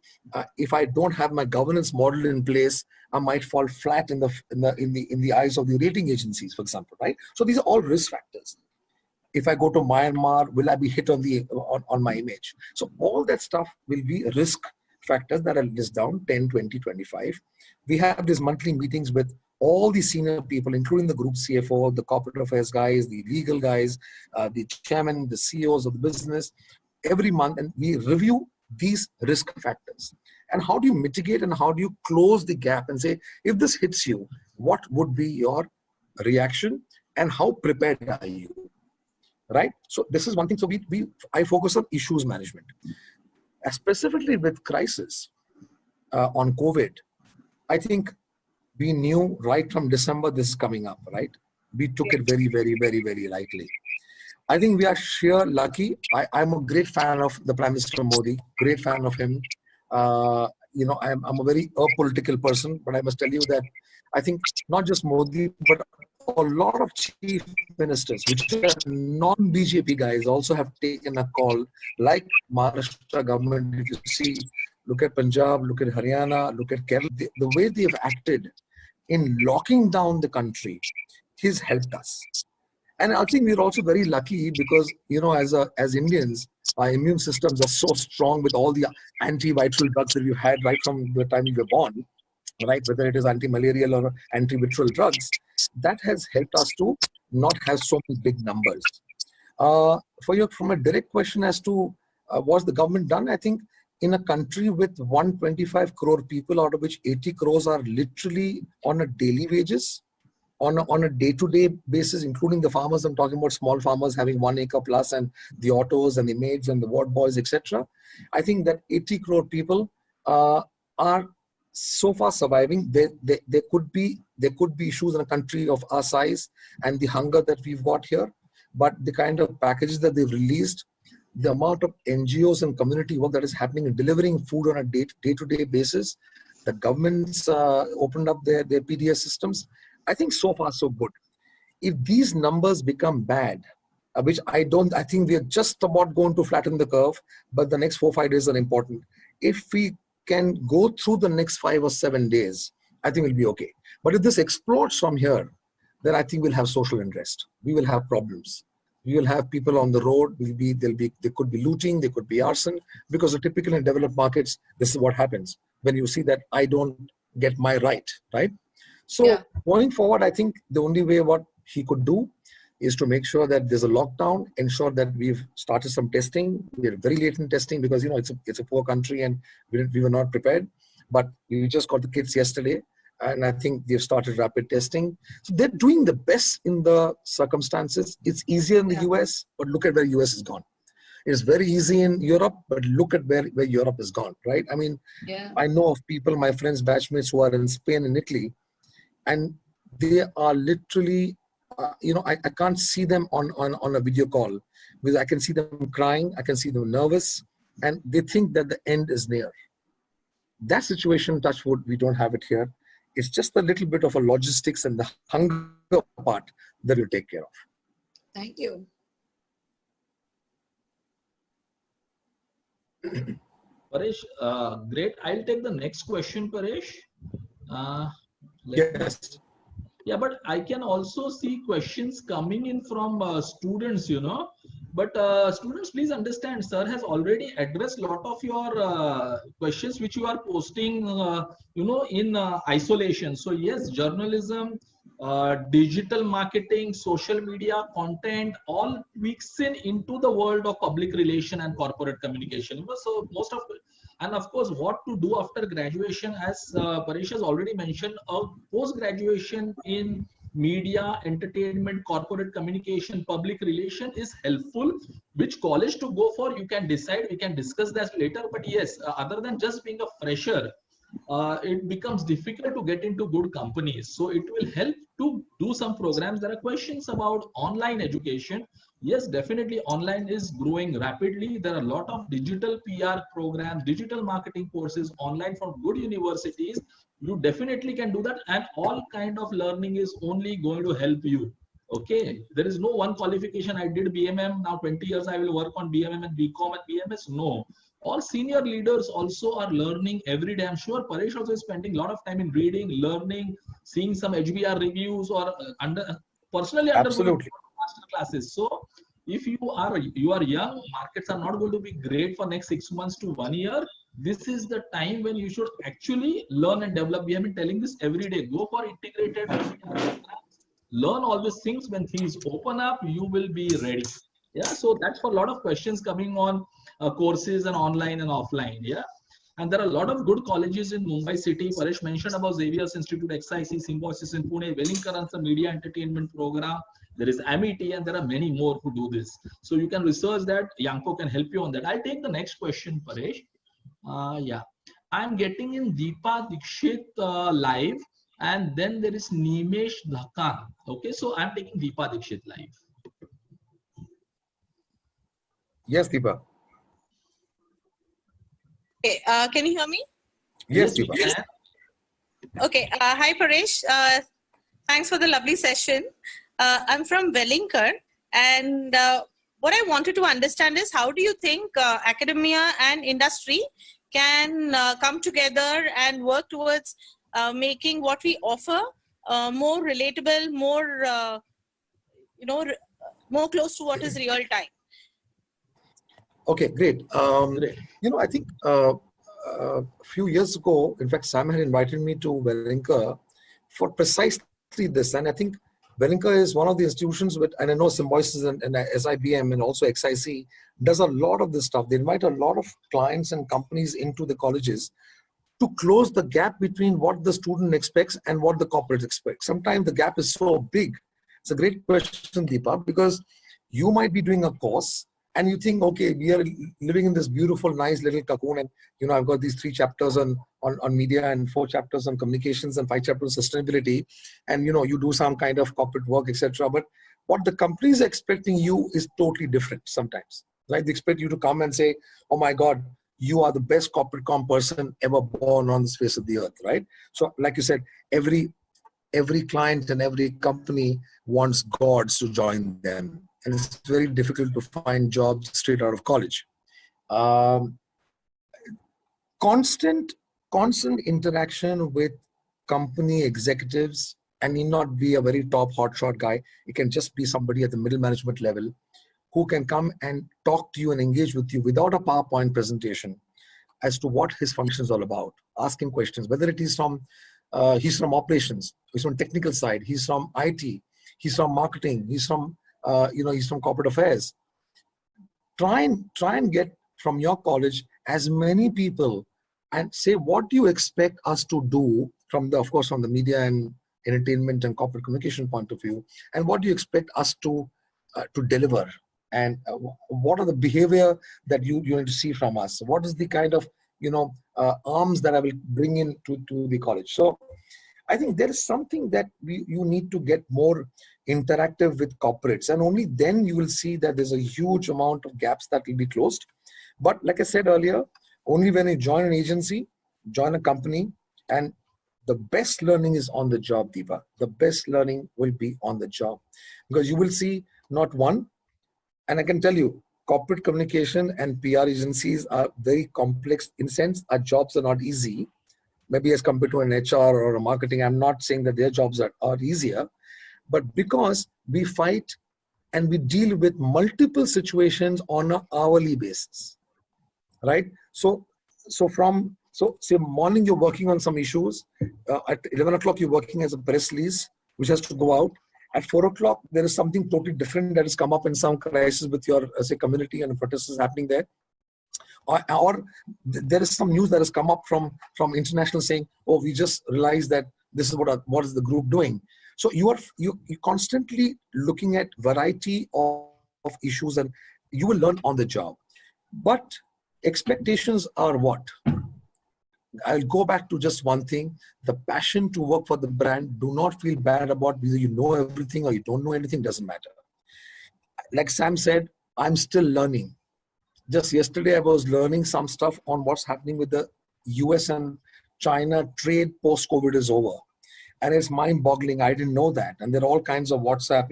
if I don't have my governance model in place, I might fall flat in the eyes of the rating agencies, for example, right? So these are all risk factors. If I go to Myanmar, will I be hit on my image? So all that stuff will be risk factors that are listed down 10, 20, 25. We have these monthly meetings with all the senior people, including the group CFO, the corporate affairs guys, the legal guys, the chairman, the CEOs of the business, every month, and we review these risk factors. And how do you mitigate and how do you close the gap and say, if this hits you, what would be your reaction and how prepared are you? Right? So this is one thing. So I focus on issues management. Specifically with crisis on COVID, I think we knew right from December this is coming up, right? We took it very, very, very, very lightly. I think we are sheer lucky. I'm a great fan of the Prime Minister Modi, great fan of him. I'm a very apolitical person, but I must tell you that I think not just Modi, but a lot of chief ministers, which are non-BJP guys, also have taken a call, like Maharashtra government. If you see, look at Punjab, look at Haryana, look at Kerala, the way they have acted in locking down the country has helped us. And I think we're also very lucky because, as Indians, our immune systems are so strong with all the antiviral drugs that we've had right from the time we were born, right? Whether it is anti-malarial or antiviral drugs, that has helped us to not have so many big numbers. From a direct question as to what's the government done, I think in a country with 125 crore people, out of which 80 crores are literally on a daily wages, on a day-to-day basis, including the farmers. I'm talking about small farmers having 1 acre plus, and the autos and the maids and the ward boys, etc. I think that 80 crore people are so far surviving. There could be issues in a country of our size and the hunger that we've got here, but the kind of packages that they've released, the amount of NGOs and community work that is happening in delivering food on a day-to-day basis, the governments opened up their PDS systems. I think so far so good. If these numbers become bad, which I think we are just about going to flatten the curve, but the next 4-5 days are important. If we can go through the next 5 or 7 days, I think we'll be okay. But if this explodes from here, then I think we'll have social unrest. We will have problems. We will have people on the road. There could be looting, there could be arson, because typically in developed markets, this is what happens when you see that I don't get my right? So going forward, I think the only way what he could do is to make sure that there's a lockdown, ensure that we've started some testing. We're very late in testing because it's a poor country and we were not prepared. But we just got the kits yesterday, and I think they've started rapid testing. So they're doing the best in the circumstances. It's easier in the US, but look at where US has gone. It's very easy in Europe, but look at where Europe has gone, right? I mean, I know of people, my friends, batchmates who are in Spain and Italy, and they are literally, I can't see them on a video call because I can see them crying, I can see them nervous, and they think that the end is near. That situation, touch wood, we don't have it here. It's just a little bit of a logistics and the hunger part that we'll take care of. Thank you. Paresh, great. I'll take the next question, Paresh. Yes. Yeah, but I can also see questions coming in from students, But students, please understand, sir has already addressed a lot of your questions which you are posting, in isolation. So yes, journalism digital marketing, social media content, all mixing into the world of public relation and corporate communication. So most of, and of course, what to do after graduation, as Paresh has already mentioned, a post graduation in media, entertainment, corporate communication, public relation is helpful. Which college to go for, you can decide. We can discuss that later. But yes, other than just being a fresher, it becomes difficult to get into good companies. So it will help to do some programs. There are questions about online education. Yes, definitely online is growing rapidly. There are a lot of digital PR programs, digital marketing courses online from good universities. You definitely can do that, and all kind of learning is only going to help you. Okay, there is no one qualification. I did BMM, now 20 years I will work on BMM and BCom and BMS. No, all senior leaders also are learning every day. I'm sure Paresh also is spending a lot of time in reading, learning, seeing some HBR reviews, or personally undergoing Absolutely. master classes. So if you are young, markets are not going to be great for next 6 months to 1 year. This is the time when you should actually learn and develop. We have been telling this every day. Go for integrated HBR, learn all these things. When things open up, you will be ready. Yeah, so that's for a lot of questions coming on courses and online and offline. Yeah, and there are a lot of good colleges in Mumbai city. Paresh mentioned about Xavier's Institute, XIC, Symbiosis in Pune, Wellington runs a media entertainment program. There is MET, and there are many more who do this. So you can research that. Yanko can help you on that. I'll take the next question, Paresh. Yeah, I'm getting in Deepa Dikshit live, and then there is Nimesh Dhakan. Okay, so I'm taking Deepa Dikshit live. Yes, Deepa. Okay, can you hear me? Yes, we Deepa. can. Okay, hi Paresh. Thanks for the lovely session. I'm from Wellington, and what I wanted to understand is how do you think academia and industry can come together and work towards making what we offer more relatable, more more close to what is real time. Okay, great. Great. I think a few years ago, in fact, Sam had invited me to Wellington for precisely this. And I think Wellington is one of the institutions with, and I know Symbiosis and SIBM and also XIC does a lot of this stuff. They invite a lot of clients and companies into the colleges to close the gap between what the student expects and what the corporate expects. Sometimes the gap is so big. It's a great question, Deepa, because you might be doing a course and you think, okay, we are living in this beautiful, nice little cocoon, and I've got these 3 chapters on media and 4 chapters on communications and 5 chapters on sustainability, and you do some kind of corporate work, etc. But what the company is expecting you is totally different sometimes, right? They expect you to come and say, oh my God, you are the best corporate com person ever born on this face of the earth, right? So like you said, every client and every company wants gods to join them. And it's very difficult to find jobs straight out of college. Constant interaction with company executives, and need not be a very top hotshot guy. It can just be somebody at the middle management level who can come and talk to you and engage with you without a PowerPoint presentation as to what his function is all about. Ask him questions, whether it is from he's from operations, he's from technical side, he's from IT, he's from marketing, he's from he's from corporate affairs. Try and get from your college as many people and say, what do you expect us to do from of course from the media and entertainment and corporate communication point of view, and what do you expect us to deliver, and what are the behavior that you need to see from us? What is the kind of arms that I will bring in to the college? So I think there is something that you need to get more interactive with corporates, and only then you will see that there's a huge amount of gaps that will be closed. But like I said earlier, only when you join an agency, join a company, and the best learning is on the job, Deepa. The best learning will be on the job, because you will see not one, and I can tell you, corporate communication and PR agencies are very complex in sense. Our jobs are not easy. Maybe as compared to an HR or a marketing, I'm not saying that their jobs are easier, but because we fight and we deal with multiple situations on an hourly basis, right? So say morning you're working on some issues, at 11 o'clock you're working as a press release, which has to go out. At 4 o'clock, there is something totally different that has come up in some crisis with your, say, community, and protests is happening there. Or there is some news that has come up from international saying, oh, we just realized that this is what is the group doing. So you constantly looking at variety of issues, and you will learn on the job. But expectations are what? I'll go back to just one thing: the passion to work for the brand. Do not feel bad about whether you know everything or you don't know anything. Doesn't matter. Like Sam said, I'm still learning. Just yesterday, I was learning some stuff on what's happening with the US and China trade post-COVID is over. And it's mind-boggling. I didn't know that. And there are all kinds of WhatsApp.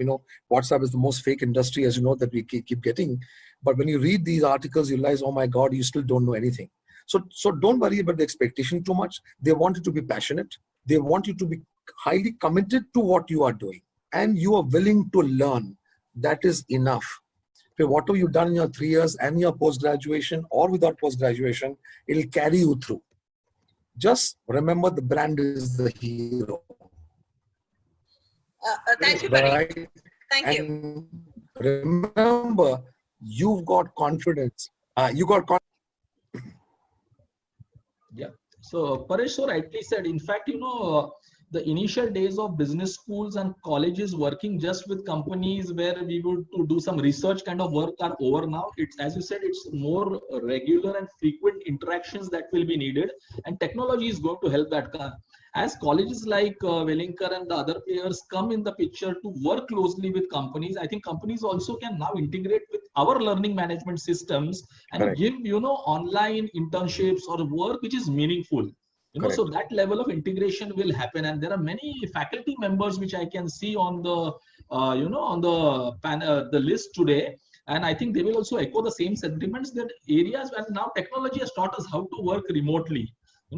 WhatsApp is the most fake industry, as you know, that we keep getting. But when you read these articles, you realize, oh my God, you still don't know anything. So don't worry about the expectation too much. They want you to be passionate. They want you to be highly committed to what you are doing. And you are willing to learn. That is enough. Whatever you've done in your 3 years and your post-graduation or without post-graduation, it'll carry you through. Just remember the brand is the hero. Thank you, Paresh. Thank you. And remember, you've got confidence. Yeah. So Paresh so rightly said. In fact, the initial days of business schools and colleges working just with companies where we would to do some research kind of work are over now. It's, as you said, it's more regular and frequent interactions that will be needed, and technology is going to help that. As colleges like Wellinger and the other players come in the picture to work closely with companies, I think companies also can now integrate with our learning management systems and Correct. give online internships or work which is meaningful. So that level of integration will happen, and there are many faculty members which I can see on the on the panel, the list today, and I think they will also echo the same sentiments, that areas where now technology has taught us how to work remotely.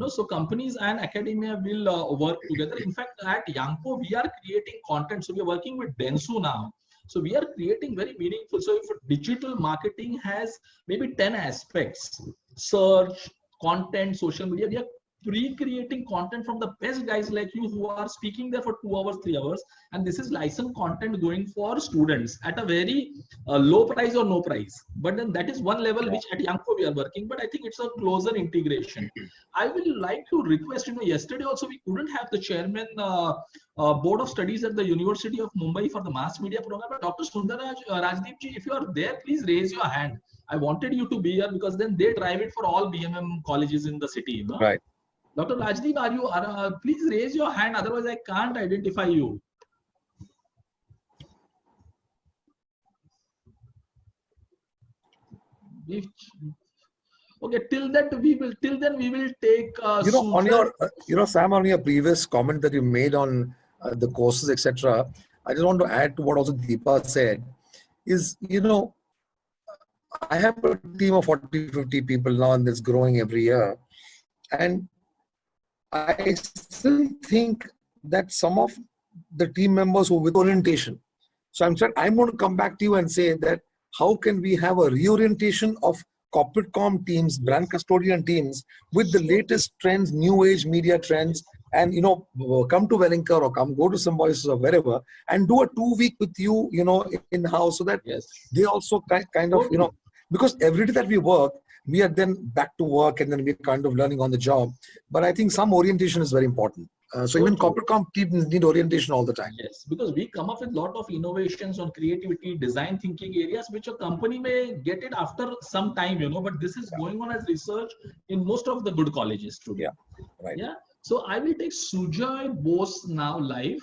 So companies and academia will work together. In fact, at Yanko, we are creating content. So we are working with Densu now. So we are creating very meaningful. So if digital marketing has maybe 10 aspects: search, content, social media, we are pre-creating content from the best guys like you who are speaking there for 2 hours, 3 hours, and this is licensed content going for students at a very low price or no price. But then that is one level which at Yanko we are working, but I think it's a closer integration. I will like to request, yesterday also we couldn't have the chairman board of studies at the University of Mumbai for the mass media program, but Dr. Sundaraj Rajdeep ji, if you are there, please raise your hand. I wanted you to be here because then they drive it for all BMM colleges in the city. Right. Dr. Rajdeep, please raise your hand, otherwise I can't identify you. Okay, till then we will take on your Sam, on your previous comment that you made on the courses, etc. I just want to add to what also Deepa said is, I have a team of 40-50 people now, and it's growing every year, and I still think that some of the team members who with orientation. So I'm going to come back to you and say that how can we have a reorientation of corporate comm teams, brand custodian teams with the latest trends, new age media trends, and come to Wellinger or go to Symbiosis or wherever and do a 2-week with you, in house, so that they also kind of, because every day that we work, we are then back to work and then we're kind of learning on the job. But I think some orientation is very important. So even corporate comm teams need orientation all the time. Yes, because we come up with a lot of innovations on creativity, design thinking areas, which a company may get it after some time, but this is going on as research in most of the good colleges today. Yeah, right. Yeah. So I will take Sujoy Bose now live.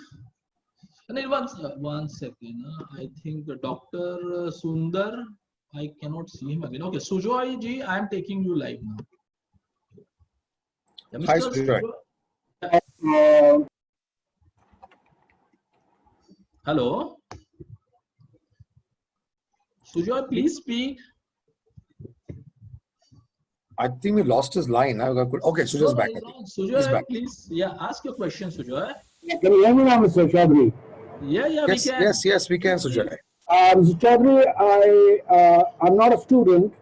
And then one second. I think Dr. Sundar, I cannot see him again. Okay, Sujoy ji, I am taking you live now. Yeah, Hi, Sujoy. Hello. Sujoy, please speak. I think we lost his line. Okay, Sujoy's back. Sujoy, please, ask your question, Sujoy. Can you hear me now, Mr. Chaudhry? Yeah, yes, we can. Yes, we can, Sujoy. Mr. Chaudhry, I'm not a student.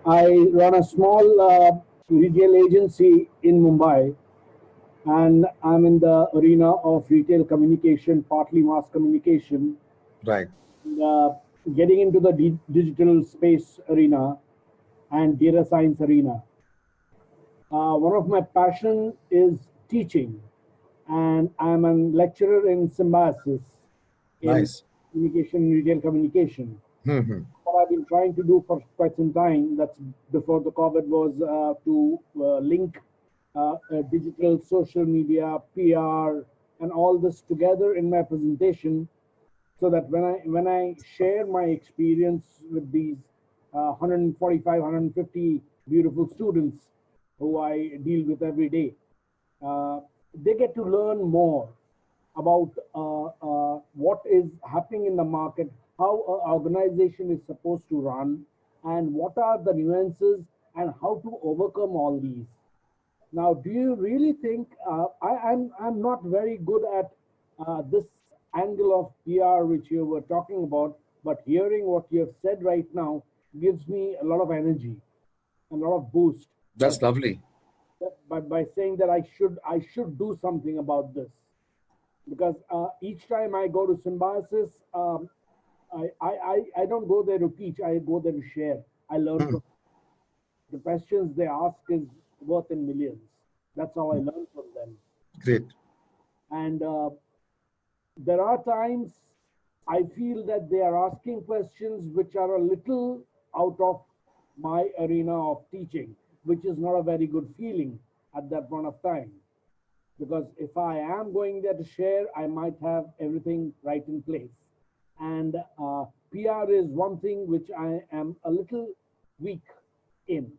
I run a small retail agency in Mumbai. and I'm in the arena of retail communication, partly mass communication, Right. uh, getting into the digital space arena and data science arena. One of my passion is teaching, and I'm a lecturer in symbiosis in Nice. communication, retail communication. Hmm. What I've been trying to do for quite some time, that's before the COVID, was to link digital, social media, PR, and all this together in my presentation, so that when I share my experience with these 145, 150 beautiful students who I deal with every day, uh, they get to learn more about what is happening in the market, how an organization is supposed to run, and what are the nuances and how to overcome all these. Now, do you really think I'm not very good at this angle of PR which you were talking about, but hearing what you have said right now gives me a lot of energy, a lot of boost. That's lovely. But by saying that I should do something about this, because each time I go to symbiosis, I don't go there to teach. I go there to share. I learn Hmm. from the questions they ask is worth in millions. That's how I learn from them. Great. And there are times I feel that they are asking questions which are a little out of my arena of teaching, which is not a very good feeling at that point of time. Because if I am going there to share, I might have everything right in place. And PR is one thing which I am a little weak in.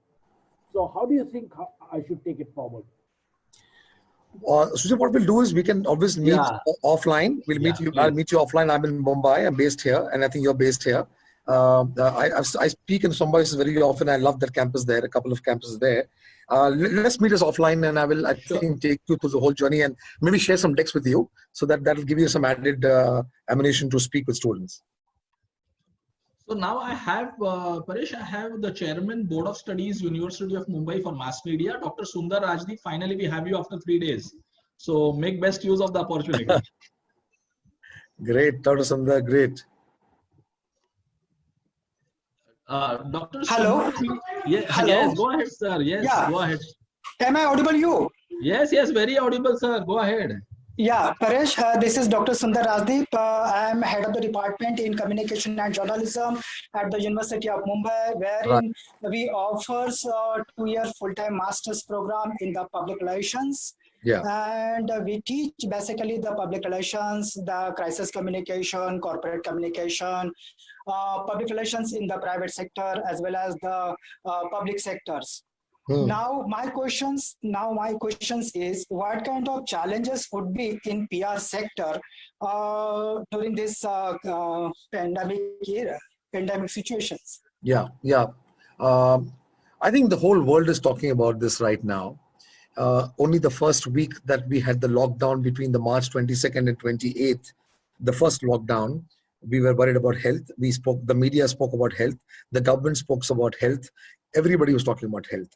So, how do you think I should take it forward? Sujit, what we'll do is we can always meet Yeah, offline. We'll yeah, meet you. I'll please. meet you offline. I'm in Mumbai. I'm based here, and I think you're based here. I speak in Symbiosis very often. I love that campus there. A couple of campuses there. Let's meet us offline, and I Sure. think take you through the whole journey and maybe share some decks with you, so that'll give you some added ammunition to speak with students. So now I have, Paresh, I have the chairman, Board of Studies, University of Mumbai for Mass Media, Dr. Sundar Rajdi. Finally, we have you after 3 days. So make best use of the opportunity. Great, Dr. Sundar. Great. Dr. Hello. Sundar, yes, Hello. yes, go ahead, sir. Yes, Yeah. go ahead. Am I audible you? Yes, yes, very audible, sir. Go ahead. Yeah, Paresh, this is Dr. Sundar Rajdeep. I am head of the department in communication and journalism at the University of Mumbai, Right. wherein we offer a 2-year full-time master's program in the public relations. Yeah. And we teach basically the public relations, the crisis communication, corporate communication, public relations in the private sector, as well as the public sectors. Hmm. Now my questions is what kind of challenges would be in PR sector during this pandemic situations? Yeah. Yeah. I think the whole world is talking about this right now. Only the first week that we had the lockdown between the March 22nd and 28th, the first lockdown, we were worried about health. The media spoke about health. The government spoke about health. Everybody was talking about health.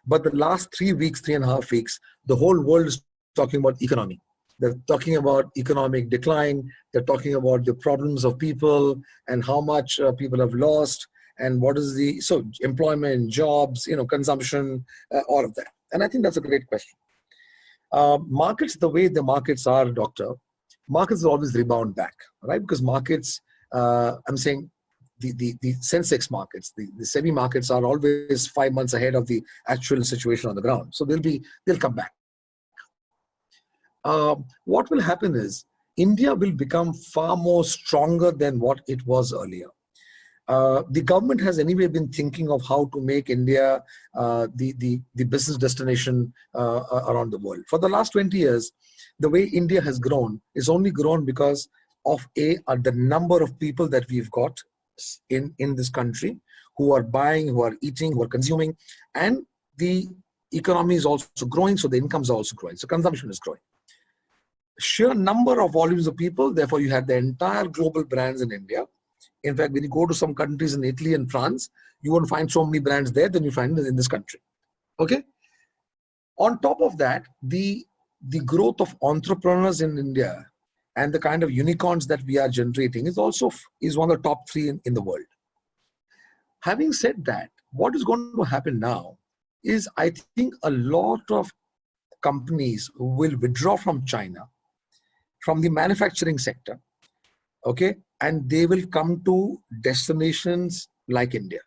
But the last 3 weeks, 3.5 weeks, the whole world is talking about economy. They're talking about economic decline. They're talking about the problems of people and how much people have lost and what is so employment, jobs, consumption, all of that. And I think that's a great question. Markets, the way the markets are, doctor, markets will always rebound back, right? Because markets, I'm saying the Sensex markets, the SEBI markets are always 5 months ahead of the actual situation on the ground. So they'll come back. What will happen is India will become far more stronger than what it was earlier. The government has anyway been thinking of how to make India the business destination around the world. For the last 20 years, the way India has grown is only grown because of the number of people that we've got in this country who are buying, who are eating, who are consuming, and the economy is also growing, so the incomes are also growing. So consumption is growing. Sheer number of volumes of people, therefore you have the entire global brands in India. In fact, when you go to some countries in Italy and France, you won't find so many brands there than you find in this country. Okay. On top of that, the the growth of entrepreneurs in India and the kind of unicorns that we are generating is also is one of the top 3 in the world. Having said that, what is going to happen now is I think a lot of companies will withdraw from China, from the manufacturing sector, okay, and they will come to destinations like India.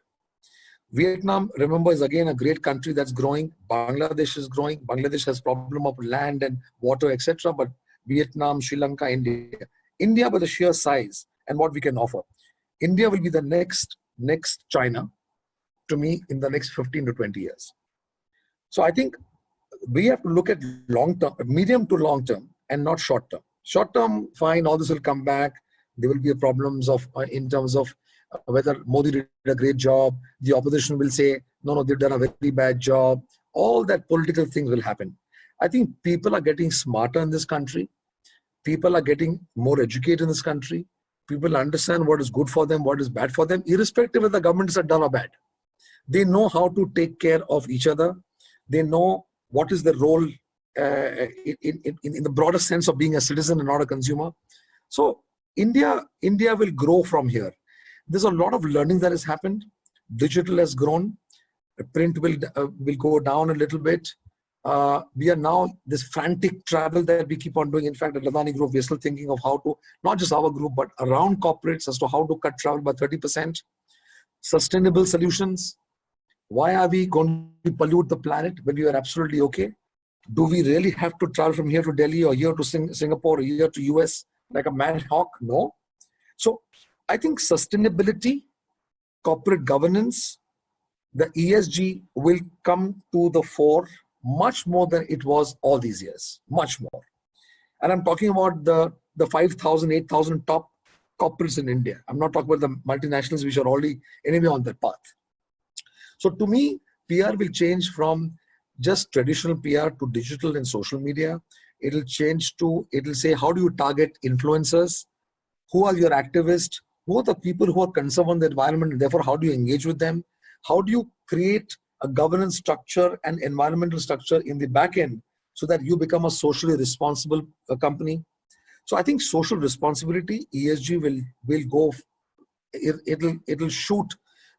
Vietnam, remember, is again a great country that's growing. Bangladesh is growing. Bangladesh has problem of land and water, etc. But Vietnam, Sri Lanka, India by the sheer size and what we can offer. India will be the next China to me in the next 15 to 20 years. So I think we have to look at long term, medium to long term, and not short term. Short term, fine, all this will come back. There will be problems of in terms of whether Modi did a great job. The opposition will say, no, they've done a very bad job. All that political things will happen. I think people are getting smarter in this country. People are getting more educated in this country. People understand what is good for them, what is bad for them, irrespective of the governments are done or bad. They know how to take care of each other. They know what is the role in the broader sense of being a citizen and not a consumer. So India will grow from here. There's a lot of learning that has happened. Digital has grown. Print will go down a little bit. We are now this frantic travel that we keep on doing. In fact, at Adani Group, we're still thinking of how to, not just our group, but around corporates as to how to cut travel by 30%. Sustainable solutions. Why are we going to pollute the planet when we are absolutely okay? Do we really have to travel from here to Delhi or here to Singapore or here to US like a man hawk? No. So I think sustainability, corporate governance, the ESG will come to the fore much more than it was all these years, much more. And I'm talking about the 5,000, 8,000 top corporates in India. I'm not talking about the multinationals which are already anyway on that path. So to me, PR will change from just traditional PR to digital and social media. It'll change to, it'll say, how do you target influencers? Who are your activists? Who are the people who are concerned on the environment? And therefore, how do you engage with them? How do you create a governance structure and environmental structure in the back end so that you become a socially responsible company? So I think social responsibility, ESG will go, it'll shoot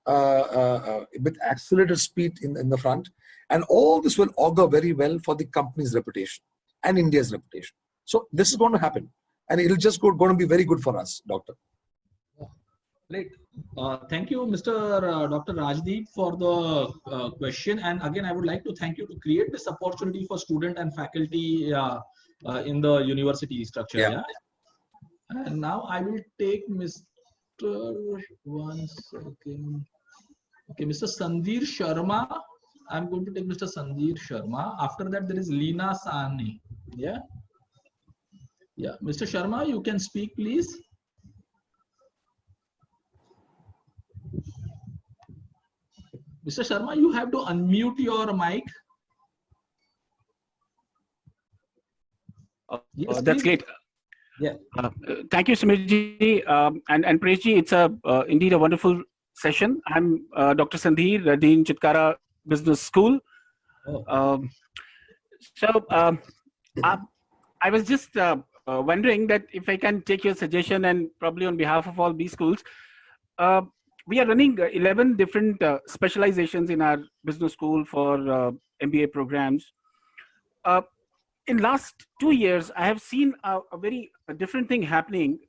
with accelerated speed in the front. And all this will augur very well for the company's reputation and India's reputation. So this is going to happen. And it'll just going to be very good for us, Doctor. Great. Thank you, Mr. Dr. Rajdeep, for the question. And again, I would like to thank you to create this opportunity for student and faculty in the university structure. Yeah. And now I will take Mr. One second. Okay, Mr. Sandhir Sharma. I'm going to take Mr. Sandhir Sharma. After that, there is Leena Sani. Yeah. Yeah. Mr. Sharma, you can speak, please. Mr. Sharma, you have to unmute your mic. Yes, that's great. Yeah. Thank you, Samirji and Pareshji. It's indeed a wonderful session. I'm Dr. Sandhir, Dean Chitkara Business School. Oh. I was just wondering that if I can take your suggestion and probably on behalf of all B schools, we are running 11 different specializations in our business school for MBA programs. In last 2 years, I have seen a very different thing happening.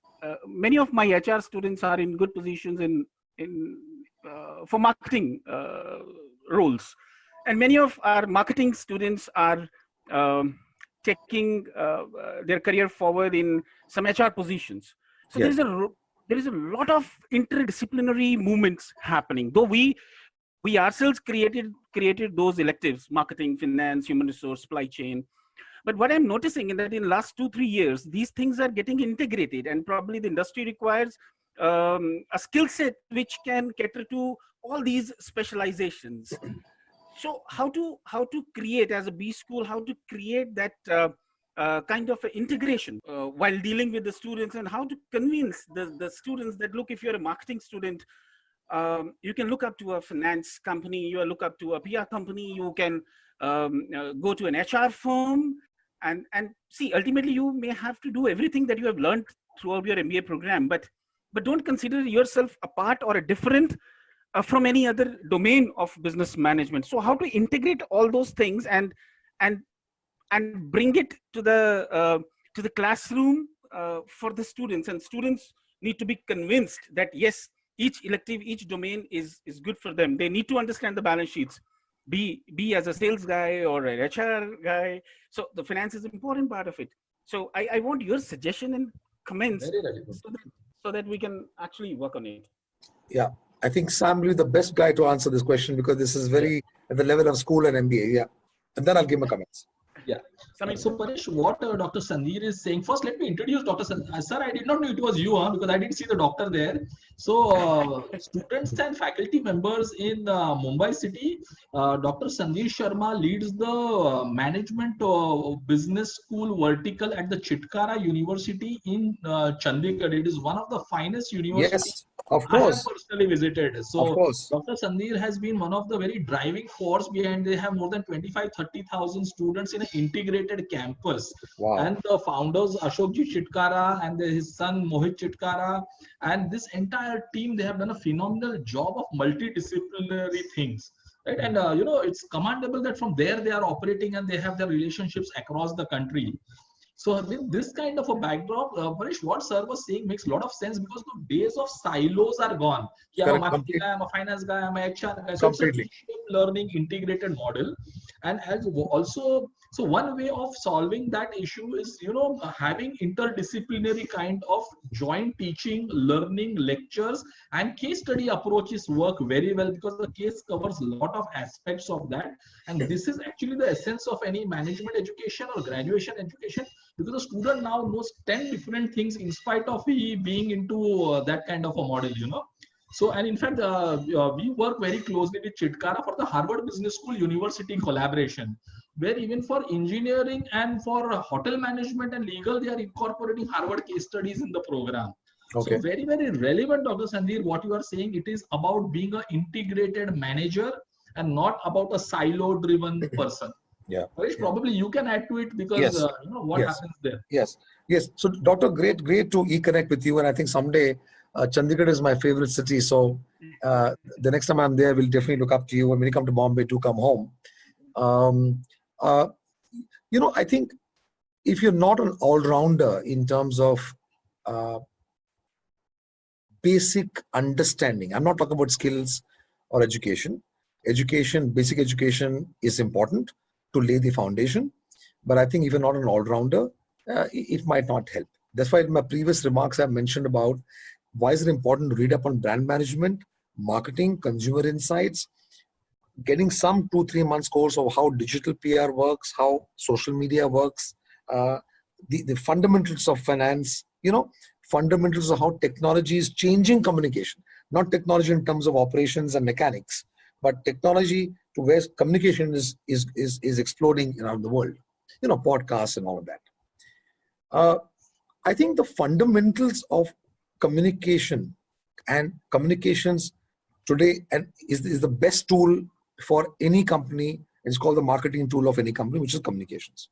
Many of my HR students are in good positions for marketing roles. And many of our marketing students are taking their career forward in some HR positions. So yes. There is a lot of interdisciplinary movements happening. Though we ourselves created those electives: marketing, finance, human resource, supply chain. But what I'm noticing is that in the last 2-3 years, these things are getting integrated, and probably the industry requires a skill set which can cater to all these specializations. So how to create, as a B school, how to create that kind of integration while dealing with the students, and how to convince the students that, look, if you're a marketing student, you can look up to a finance company, you look up to a PR company, you can go to an HR firm, And see, ultimately you may have to do everything that you have learned throughout your MBA program, but don't consider yourself apart or a different from any other domain of business management. So how to integrate all those things and bring it to the classroom for the students, and students need to be convinced that yes, each elective, each domain is good for them. They need to understand the balance sheets, be as a sales guy or an HR guy. So the finance is an important part of it. So I want your suggestion and comments so that we can actually work on it. Yeah, I think Sam will be the best guy to answer this question because this is very at the level of school and MBA. Yeah, and then I'll give my comments. Yeah. So Paresh, what Dr. Sandhir is saying, first let me introduce Dr. Sandhir. Sir, I did not know it was you because I didn't see the doctor there. So students and faculty members in Mumbai city, Dr. Sandhir Sharma leads the management business school vertical at the Chitkara University in Chandigarh. It is one of the finest universities. Yes, of course. I have personally visited. So of course. Dr. Sandhir has been one of the very driving force behind. They have more than 25-30,000 students in an integrated campus. Wow. And the founders Ashokji Chitkara and his son Mohit Chitkara and this entire team, they have done a phenomenal job of multidisciplinary things. Right? And it's commendable that from there they are operating and they have their relationships across the country. So with this kind of a backdrop, Paresh, what sir was saying makes a lot of sense because the days of silos are gone. I'm a marketing guy, I'm a finance guy, I'm a HR guy. So Completely. it's a learning integrated model. And as also, so one way of solving that issue is, having interdisciplinary kind of joint teaching, learning, lectures, and case study approaches work very well because the case covers a lot of aspects of that. And this is actually the essence of any management education or graduation education, because the student now knows 10 different things in spite of he being into that kind of a model, So, and in fact, we work very closely with Chitkara for the Harvard Business School University collaboration, where even for engineering and for hotel management and legal, they are incorporating Harvard case studies in the program. Okay. So very, very relevant, Dr. Sandhir, what you are saying. It is about being an integrated manager and not about a silo-driven person. Yeah. Paresh, probably you can add to it because yes. What happens there. Yes. So, Doctor, great to connect with you, and I think someday Chandigarh is my favorite city. So the next time I'm there, we'll definitely look up to you. And when you come to Bombay, do come home. I think if you're not an all-rounder in terms of basic understanding, I'm not talking about skills or education. Basic education is important to lay the foundation. But I think if you're not an all-rounder, it might not help. That's why in my previous remarks, I mentioned about why is it important to read up on brand management, marketing, consumer insights, getting some 2-3 months course of how digital PR works, how social media works, the fundamentals of finance, fundamentals of how technology is changing communication, not technology in terms of operations and mechanics, but technology to where communication is exploding around the world, podcasts and all of that. I think the fundamentals of communication and communications today is the best tool for any company. It's called the marketing tool of any company, which is communications.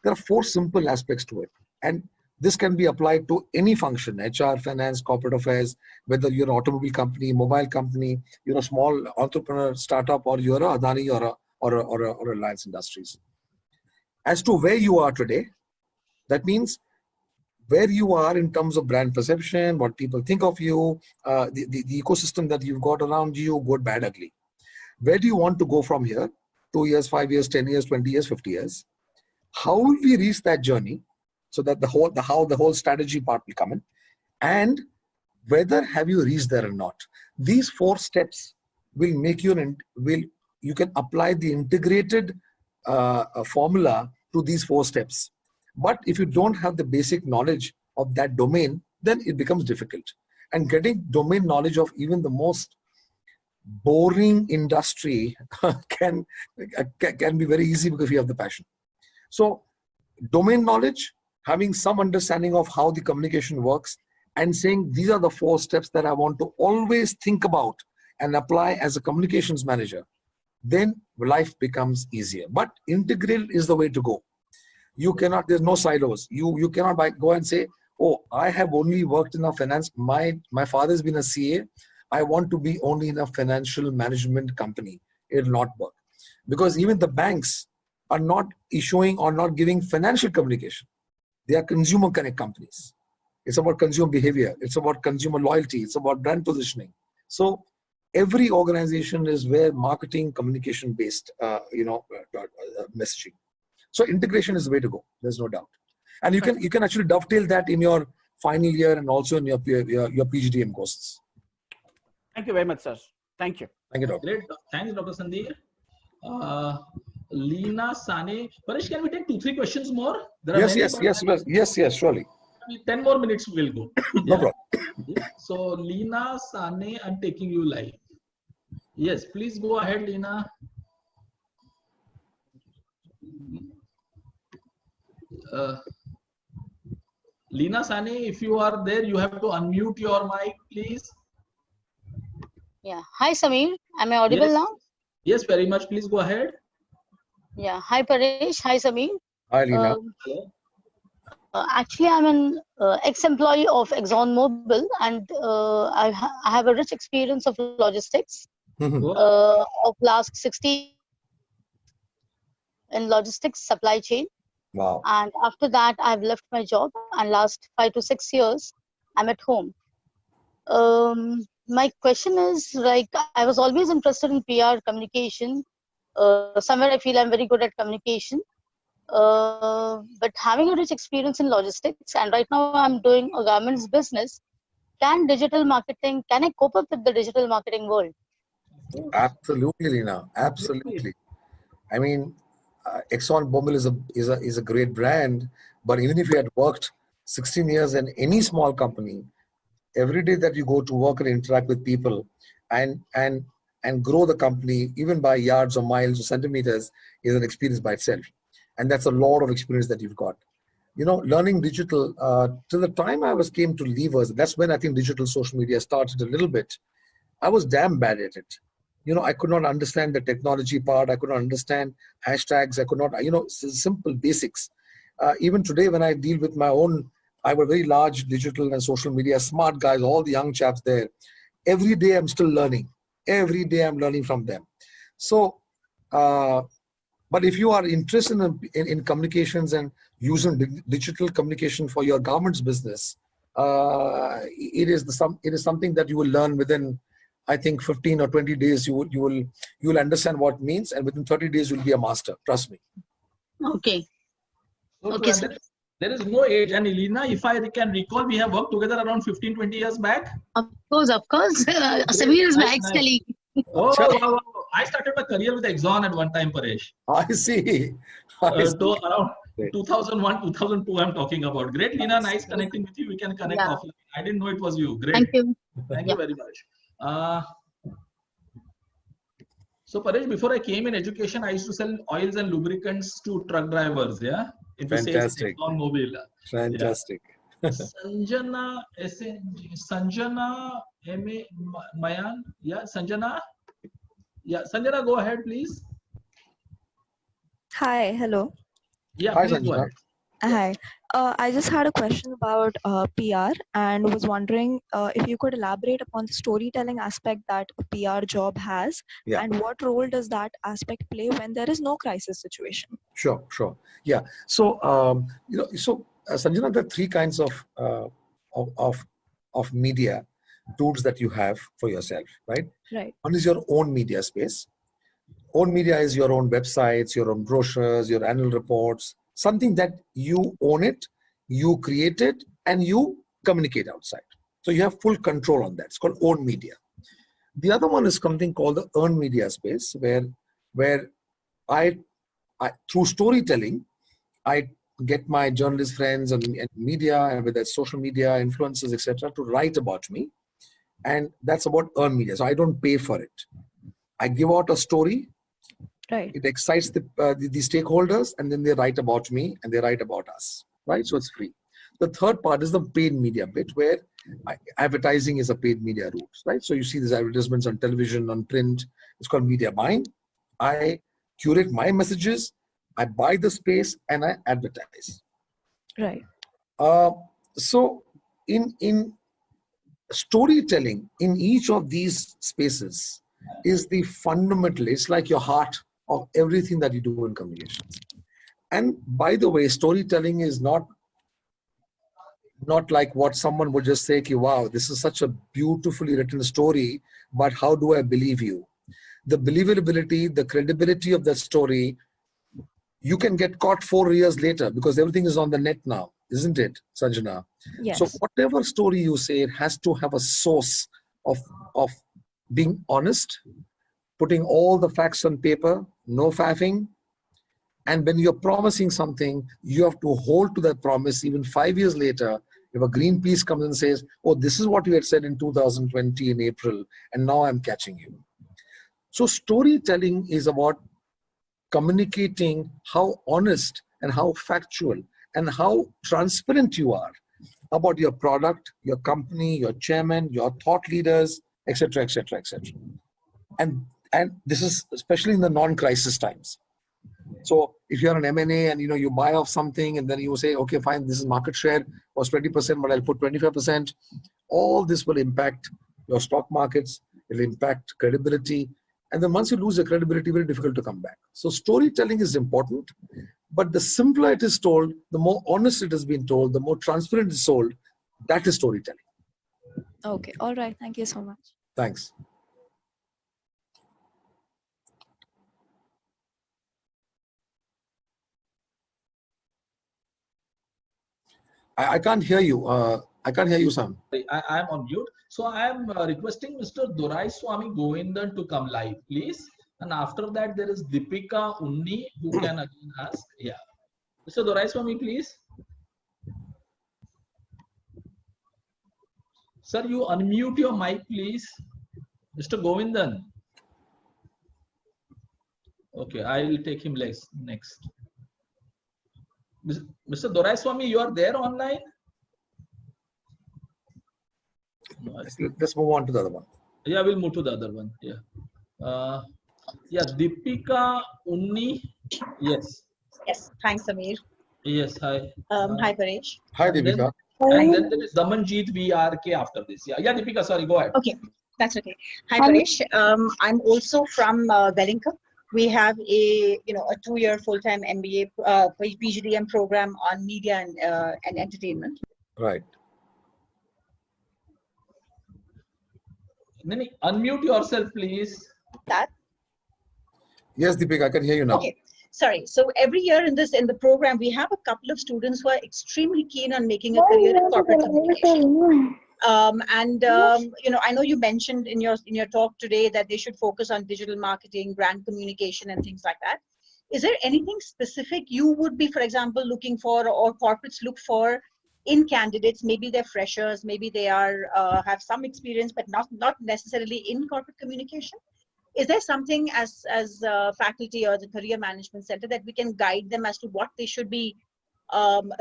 There are 4 simple aspects to it. And this can be applied to any function, HR, finance, corporate affairs, whether you're an automobile company, mobile company, you're a small entrepreneur, startup, or you're a Adani or a Reliance Industries. As to where you are today, that means where you are in terms of brand perception, what people think of you, the ecosystem that you've got around you, good, bad, ugly. Where do you want to go from here? 2 years, 5 years, 10 years, 20 years, 50 years. How will we reach that journey so that the whole strategy part will come in? And whether have you reached there or not? These 4 steps will make you you can apply the integrated formula to these 4 steps. But if you don't have the basic knowledge of that domain, then it becomes difficult. And getting domain knowledge of even the most boring industry can be very easy because you have the passion. So domain knowledge, having some understanding of how the communication works, and saying these are the 4 steps that I want to always think about and apply as a communications manager, then life becomes easier. But integrated is the way to go. You cannot, there's no silos. You cannot go and say, oh, I have only worked in a finance. My father's been a CA. I want to be only in a financial management company. It will not work. Because even the banks are not issuing or not giving financial communication. They are consumer connect companies. It's about consumer behavior. It's about consumer loyalty. It's about brand positioning. So every organization is where marketing, communication based, messaging. So integration is the way to go. There's no doubt. And you can actually dovetail that in your final year and also in your PGDM courses. Thank you very much, sir. Thank you. Thank you, Doctor. Great. Thanks, Dr. Sandeep. Lina Sane. Paresh, can we take 2-3 questions more? Yes, surely. 10 more minutes will go. No problem. Yeah. So, Lina Sane, I'm taking you live. Yes, please go ahead, Lina. Lina Sane, if you are there, you have to unmute your mic, please. Yeah. Hi, Samir. Am I audible now? Yes, very much. Please go ahead. Yeah. Hi, Paresh. Hi, Samir. Hi, Lina. Actually, I'm an ex-employee of ExxonMobil, and I have a rich experience of logistics of last 60 in logistics supply chain. Wow. And after that, I've left my job, and last 5 to 6 years, I'm at home. My question is, like, I was always interested in PR communication. Somewhere I feel I'm very good at communication. But having a rich experience in logistics, and right now I'm doing a garments business, can I cope up with the digital marketing world? Absolutely, Lina. Absolutely. I mean, ExxonMobil is a great brand, but even if you had worked 16 years in any small company, every day that you go to work and interact with people and grow the company, even by yards or miles or centimeters, is an experience by itself. And that's a lot of experience that you've got. You know, learning digital, till the time I came to levers, that's when I think digital social media started a little bit. I was damn bad at it. You know, I could not understand the technology part. I could not understand hashtags. I could not, simple basics. Even today, when I deal with my own, I have a very large digital and social media, smart guys, all the young chaps there. Every day I'm still learning. Every day I'm learning from them. So, but if you are interested in communications and using digital communication for your garments business, it is something that you will learn within, I think, 15 or 20 days. You will understand what it means, and within 30 days you'll be a master. Trust me. Okay. So Okay, sir. There is no age. And Elena, if I can recall, we have worked together around 15-20 years back. Of course. Samir is my ex-colleague. Oh, wow. I started my career with Exxon at one time, Paresh. I see. So around 2001, 2002, I'm talking about. Great, Lina. Nice connecting with you. We can connect offline. I didn't know it was you. Great. Thank you. Thank you very much. So, Paresh, before I came in education, I used to sell oils and lubricants to truck drivers. Yeah. Fantastic. Mobile. Fantastic. Yeah. Sanjana, M.A. Mayan. Yeah, Sanjana. Yeah, Sanjana, go ahead, please. Hi, hello. Yeah, Hi, please go Sanjana. ahead. Hi. I just had a question about PR and was wondering if you could elaborate upon the storytelling aspect that a PR job has, and what role does that aspect play when there is no crisis situation? Sure. Yeah. So, Sanjana, there are three kinds of media tools that you have for yourself, right? Right. One is your own media space. Own media is your own websites, your own brochures, your annual reports, something that you own it, you create it, and you communicate outside. So you have full control on that. It's called own media. The other one is something called the earned media space, where I through storytelling, I get my journalist friends and media, and whether it's social media, influencers, etc., to write about me. And that's about earned media. So I don't pay for it. I give out a story. Right. It excites the stakeholders, and then they write about me and they write about us. Right. So it's free. The third part is the paid media bit, where advertising is a paid media route. Right. So you see these advertisements on television, on print. It's called media buying. I curate my messages. I buy the space, and I advertise. Right. So in storytelling in each of these spaces is the fundamental. It's like your heart of everything that you do in communications. And by the way, storytelling is not like what someone would just say, wow, this is such a beautifully written story, but how do I believe you? The believability, the credibility of that story, you can get caught 4 years later because everything is on the net now, isn't it, Sanjana? Yes. So whatever story you say, it has to have a source of being honest, putting all the facts on paper, no faffing. And when you're promising something, you have to hold to that promise even 5 years later. If a Greenpeace comes and says, oh, this is what you had said in 2020 in April, and now I'm catching you. So storytelling is about communicating how honest and how factual and how transparent you are about your product, your company, your chairman, your thought leaders, etc., etc., etc. And this is especially in the non-crisis times. So if you're an M&A and you buy off something and then you say, okay, fine, this is market share was 20%, but I'll put 25%. All this will impact your stock markets. It'll impact credibility. And then once you lose your credibility, very difficult to come back. So storytelling is important, but the simpler it is told, the more honest it has been told, the more transparent it's sold, that is storytelling. Okay. All right. Thank you so much. Thanks. I can't hear you. I can't hear you, Sam. I am on mute. So I am requesting Mr. Dorai Swami Govindan to come live, please. And after that, there is Deepika Unni who can again ask. Yeah. Mr. Dorai Swami, please. Sir, you unmute your mic, please. Mr. Govindan. Okay, I will take him next. Mr. Dorai Swami, you are there online? Let's move on to the other one. Yeah, we'll move to the other one. Yeah. Yeah, Deepika Unni. Yes. Yes. Thanks, Samir. Yes. Hi. Hi, Paresh. Hi, Deepika. And then there is Damanjeet VRK after this. Yeah. Yeah, Deepika. Sorry. Go ahead. Okay, that's okay. Hi, Paresh. I'm also from Wellington. We have a 2-year full-time MBA PGDM program on media and entertainment. Right. Nini, unmute yourself, please. That. Yes, Deepika, I can hear you now. Okay. Sorry. So every year in the program, we have a couple of students who are extremely keen on making a career in corporate communication. I know you mentioned in your talk today that they should focus on digital marketing, brand communication, and things like that. Is there anything specific you would be, for example, looking for, or corporates look for in candidates? Maybe they're freshers, maybe they are have some experience, but not necessarily in corporate communication. Is there something as faculty or the career management center that we can guide them as to what they should be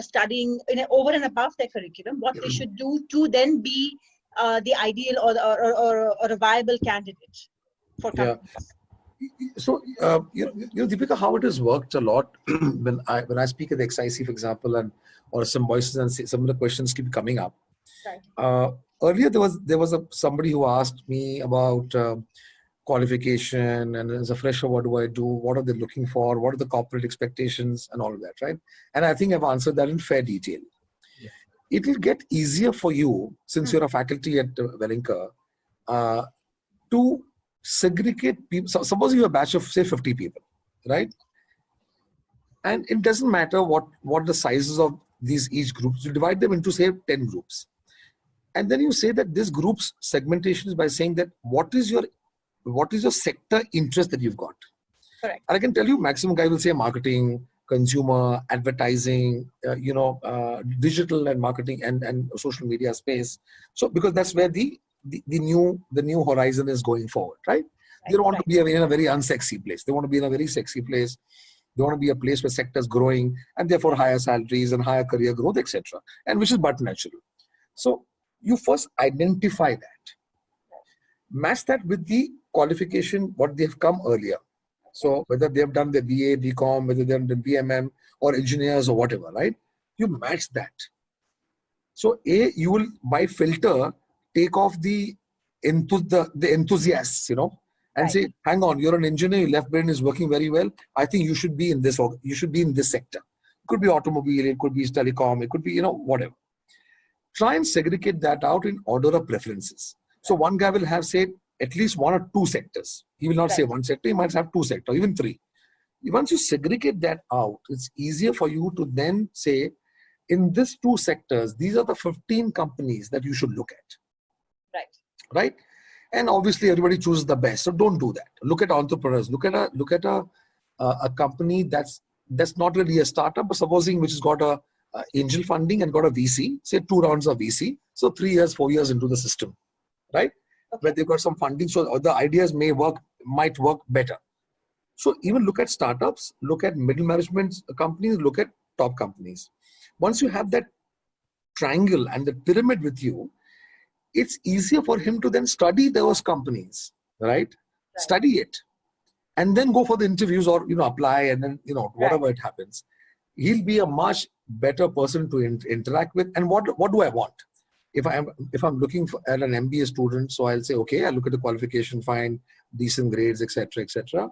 studying over and above their curriculum, what they should do to then be the ideal or a viable candidate for companies? Yeah. So, Deepika, how it has worked a lot when I speak at the XIC, for example, or Symbiosis, and some of the questions keep coming up. Right. Earlier, there was somebody who asked me about qualification, and as a fresher, what do I do? What are they looking for? What are the corporate expectations and all of that, right? And I think I've answered that in fair detail. Yeah. It will get easier for you, since you're a faculty at Wellington, to segregate people. So suppose you have a batch of, say, 50 people, right? And it doesn't matter what the sizes of each groups. You divide them into, say, 10 groups. And then you say that this group's segmentation is by saying that what is your sector interest that you've got. Correct. And I can tell you, maximum guy will say marketing, consumer, advertising, digital and marketing and social media space. So because that's where the new horizon is going forward, right? They don't want to be in a very unsexy place. They want to be in a very sexy place. They want to be a place where sector is growing and therefore higher salaries and higher career growth, etc. And which is but natural. So you first identify that. Match that with the qualification, what they have come earlier. So whether they have done the BA, BCom, whether they have done BMM or engineers or whatever, right? You match that. So you will by filter take off the enthusiasts, and say, hang on, you're an engineer, your left brain is working very well. I think you should be in this, or you should be in this sector. It could be automobile, it could be telecom, it could be, whatever. Try and segregate that out in order of preferences. So one guy will have, say, at least 1 or 2 sectors. He will not say 1 sector, he might have 2 sectors, even 3. Once you segregate that out, it's easier for you to then say, in these 2 sectors, these are the 15 companies that you should look at. Right? And obviously everybody chooses the best. So don't do that. Look at entrepreneurs. Look at a company that's not really a startup, but supposing which has got a angel funding and got a VC, say 2 rounds of VC. So 3 years, 4 years into the system, right? Where they've got some funding. So the ideas might work better. So even look at startups, look at middle management companies, look at top companies. Once you have that triangle and the pyramid with you, it's easier for him to then study those companies, right? Study it and then go for the interviews or, apply and then, whatever it happens. He'll be a much better person to interact with. And what do I want? If I'm looking at an MBA student, so I'll say, okay, I'll look at the qualification, find decent grades, etc., etc.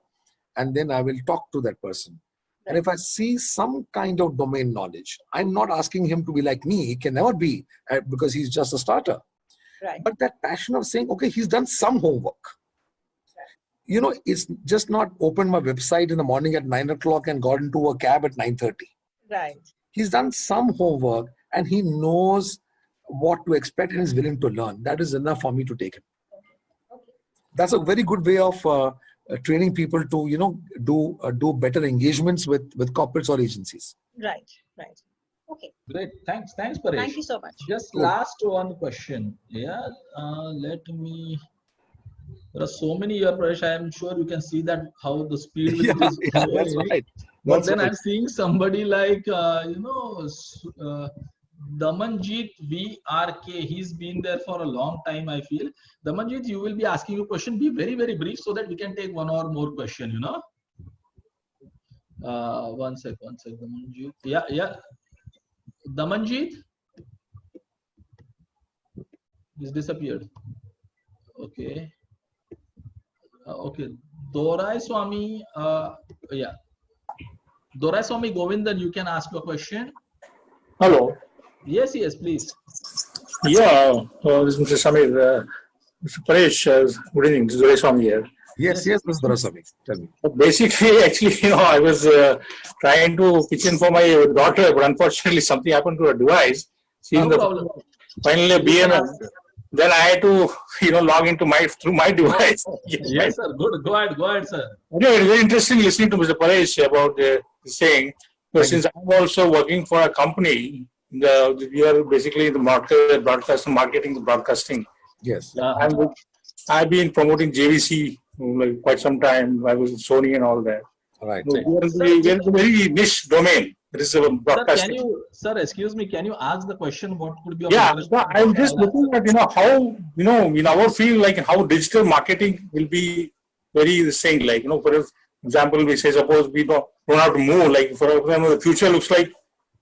And then I will talk to that person. And if I see some kind of domain knowledge, I'm not asking him to be like me. He can never be because he's just a starter. But that passion of saying, okay, he's done some homework. It's just not opened my website in the morning at 9 o'clock and got into a cab at 9:30. He's done some homework and he knows what to expect and is willing to learn. That is enough for me to take him. That's a very good way of training people to, do better engagements with corporates or agencies. Right. Okay. Great. Thanks, Paresh. Thank you so much. Just last one question. Yeah. Let me. There are so many here, Paresh. I am sure you can see that how the speed with it is going. That's right. But then I'm seeing somebody like Damanjeet VRK. He's been there for a long time, I feel. Damanjeet, you will be asking a question. Be very, very brief so that we can take one or more question, One sec, Damanjeet. Yeah. Damanjeet? He's disappeared. Okay. Okay. Dorai Swami, Dorai Swami Govindan, you can ask your question. Hello. Yes, please. Yeah, this is Mr. Samir. Mr. Paresh, good evening. This is Dorai Swami here. Yes, Mr. Dorai Swami. Tell me. Basically, actually, I was trying to pitch in for my daughter, but unfortunately, something happened to her device. No problem. Finally, BMM. Then I had to, log into through my device. Yes, sir. Good. Go ahead, sir. Okay, it's very interesting listening to Mr. Paresh about this thing. But since I'm also working for a company, we are basically the marketing, the broadcasting. Yes. I've been promoting JVC like quite some time. I was in Sony and all that. All right. So we are a very niche domain. It is a broadcasting. Sir, excuse me, can you ask the question? What could be? I'm just looking at how in our field, like how digital marketing will be very saying, like for example, we say suppose we don't have to move. Like for example, the future looks like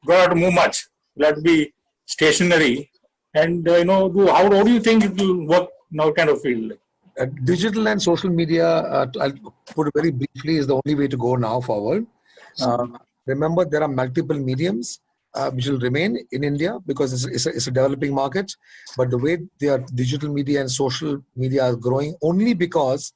don't have to move much. We'll have to be stationary. And how do you think it will work in our kind of field? Digital and social media, I'll put it very briefly, is the only way to go now forward. Remember, there are multiple mediums which will remain in India because it's a developing market. But the way their digital media and social media are growing only because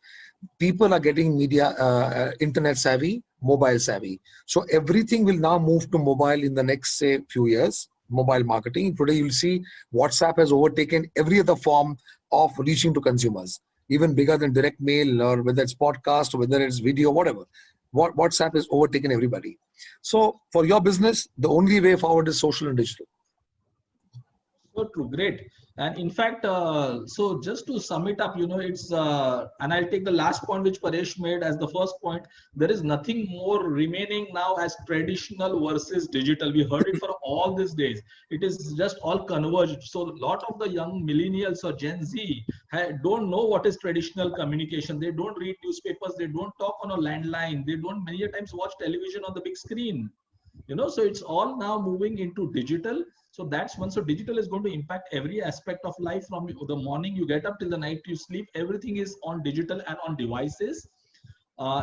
people are getting media, internet savvy, mobile savvy. So everything will now move to mobile in the next, say, few years. Mobile marketing. Today, you'll see WhatsApp has overtaken every other form of reaching to consumers, even bigger than direct mail or whether it's podcast or whether it's video, whatever. WhatsApp has overtaken everybody. So for your business, the only way forward is social and digital. So true. Great. And in fact, so just to sum it up, it's, and I'll take the last point which Paresh made as the first point. There is nothing more remaining now as traditional versus digital. We heard it for all these days. It is just all converged. So a lot of the young millennials or Gen Z don't know what is traditional communication. They don't read newspapers. They don't talk on a landline. They don't many times watch television on the big screen. So it's all now moving into digital. So that's one. So digital is going to impact every aspect of life from the morning you get up till the night you sleep. Everything is on digital and on devices.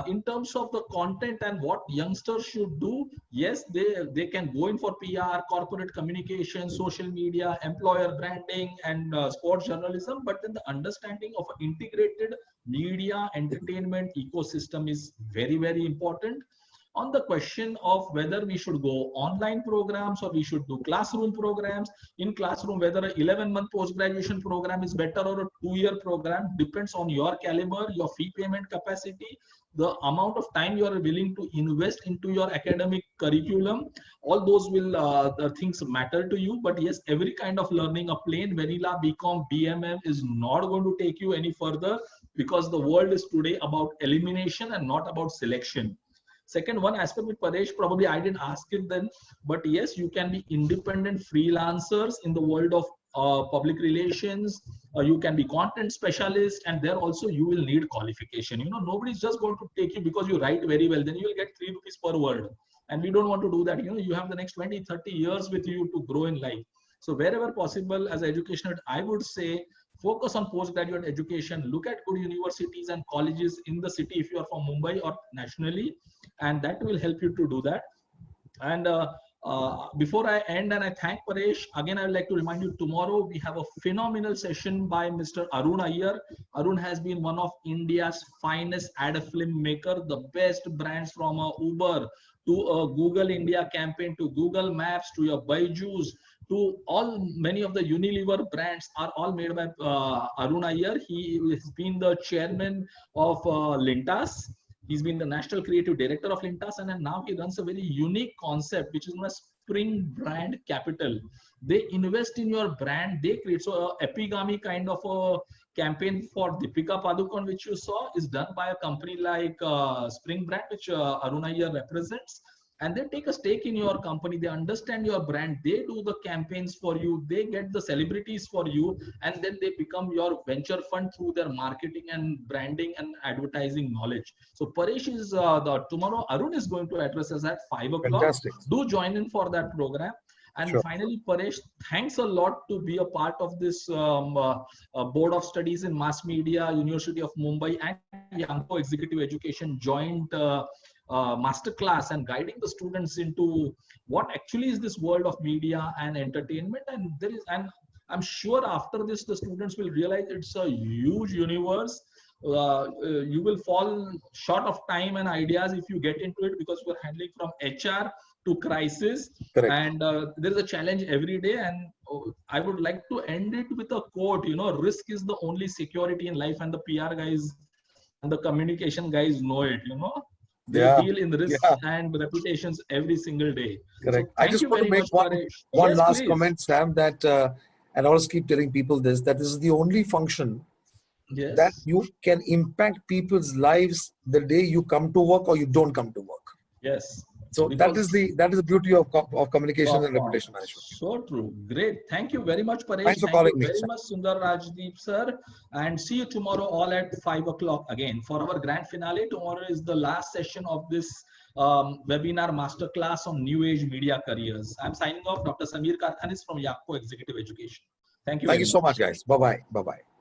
In terms of the content and what youngsters should do, yes, they can go in for PR, corporate communication, social media, employer branding, and sports journalism. But then the understanding of an integrated media entertainment ecosystem is very, very important. On the question of whether we should go online programs or we should do classroom programs, in classroom, whether an 11-month post-graduation program is better or a 2-year program depends on your caliber, your fee payment capacity, the amount of time you are willing to invest into your academic curriculum. All those will the things matter to you. But yes, every kind of learning, a plain vanilla BCom, BMM is not going to take you any further, because the world is today about elimination and not about selection. Second, one aspect with Paresh, probably I didn't ask it then, but yes, you can be independent freelancers in the world of public relations. You can be content specialist, and there also you will need qualification. Nobody's just going to take you because you write very well. Then you will get 3 rupees per word. And we don't want to do that. You have the next 20, 30 years with you to grow in life. So wherever possible, as an educator, I would say, focus on postgraduate education, look at good universities and colleges in the city if you are from Mumbai or nationally, and that will help you to do that. And before I end and I thank Paresh, again, I would like to remind you, tomorrow we have a phenomenal session by Mr. Arun Iyer. Arun has been one of India's finest ad film maker, the best brands from Uber to a Google India campaign, to Google Maps, to your Byju's, to many of the Unilever brands are all made by Arun Iyer. He has been the chairman of Lintas. He's been the national creative director of Lintas, and now he runs a very unique concept, which is known as Spring Brand Capital. They invest in your brand, they create. So Epigami kind of a campaign for Deepika Padukone, which you saw, is done by a company like Spring Brand, which Arun Iyer represents. And they take a stake in your company, they understand your brand, they do the campaigns for you, they get the celebrities for you, and then they become your venture fund through their marketing and branding and advertising knowledge. So Paresh is, tomorrow Arun is going to address us at 5 o'clock. Fantastic. Do join in for that program. And sure. Finally, Paresh, thanks a lot to be a part of this Board of Studies in Mass Media, University of Mumbai and Yanko Executive Education joint masterclass, and guiding the students into what actually is this world of media and entertainment. And I'm sure after this, the students will realize it's a huge universe. You will fall short of time and ideas if you get into it, because you're handling from HR to crisis. Correct. And there is a challenge every day. And I would like to end it with a quote, risk is the only security in life, and the PR guys and the communication guys know it. They deal in risk and reputations every single day. Correct. So I just want to make one last comment, Sam, that, and I always keep telling people this, that this is the only function that you can impact people's lives the day you come to work or you don't come to work. Yes. So that is the beauty of communication and reputation management. So true. Great. Thank you very much, Paresh. Thanks for calling me. Thank you very much, Sundar Rajdeep sir. And see you tomorrow all at 5 o'clock again for our grand finale. Tomorrow is the last session of this webinar masterclass on New Age Media Careers. I'm signing off. Dr. Samir Karkhanis from Yakko Executive Education. Thank you. Thank you so much, guys. Bye-bye. Bye-bye.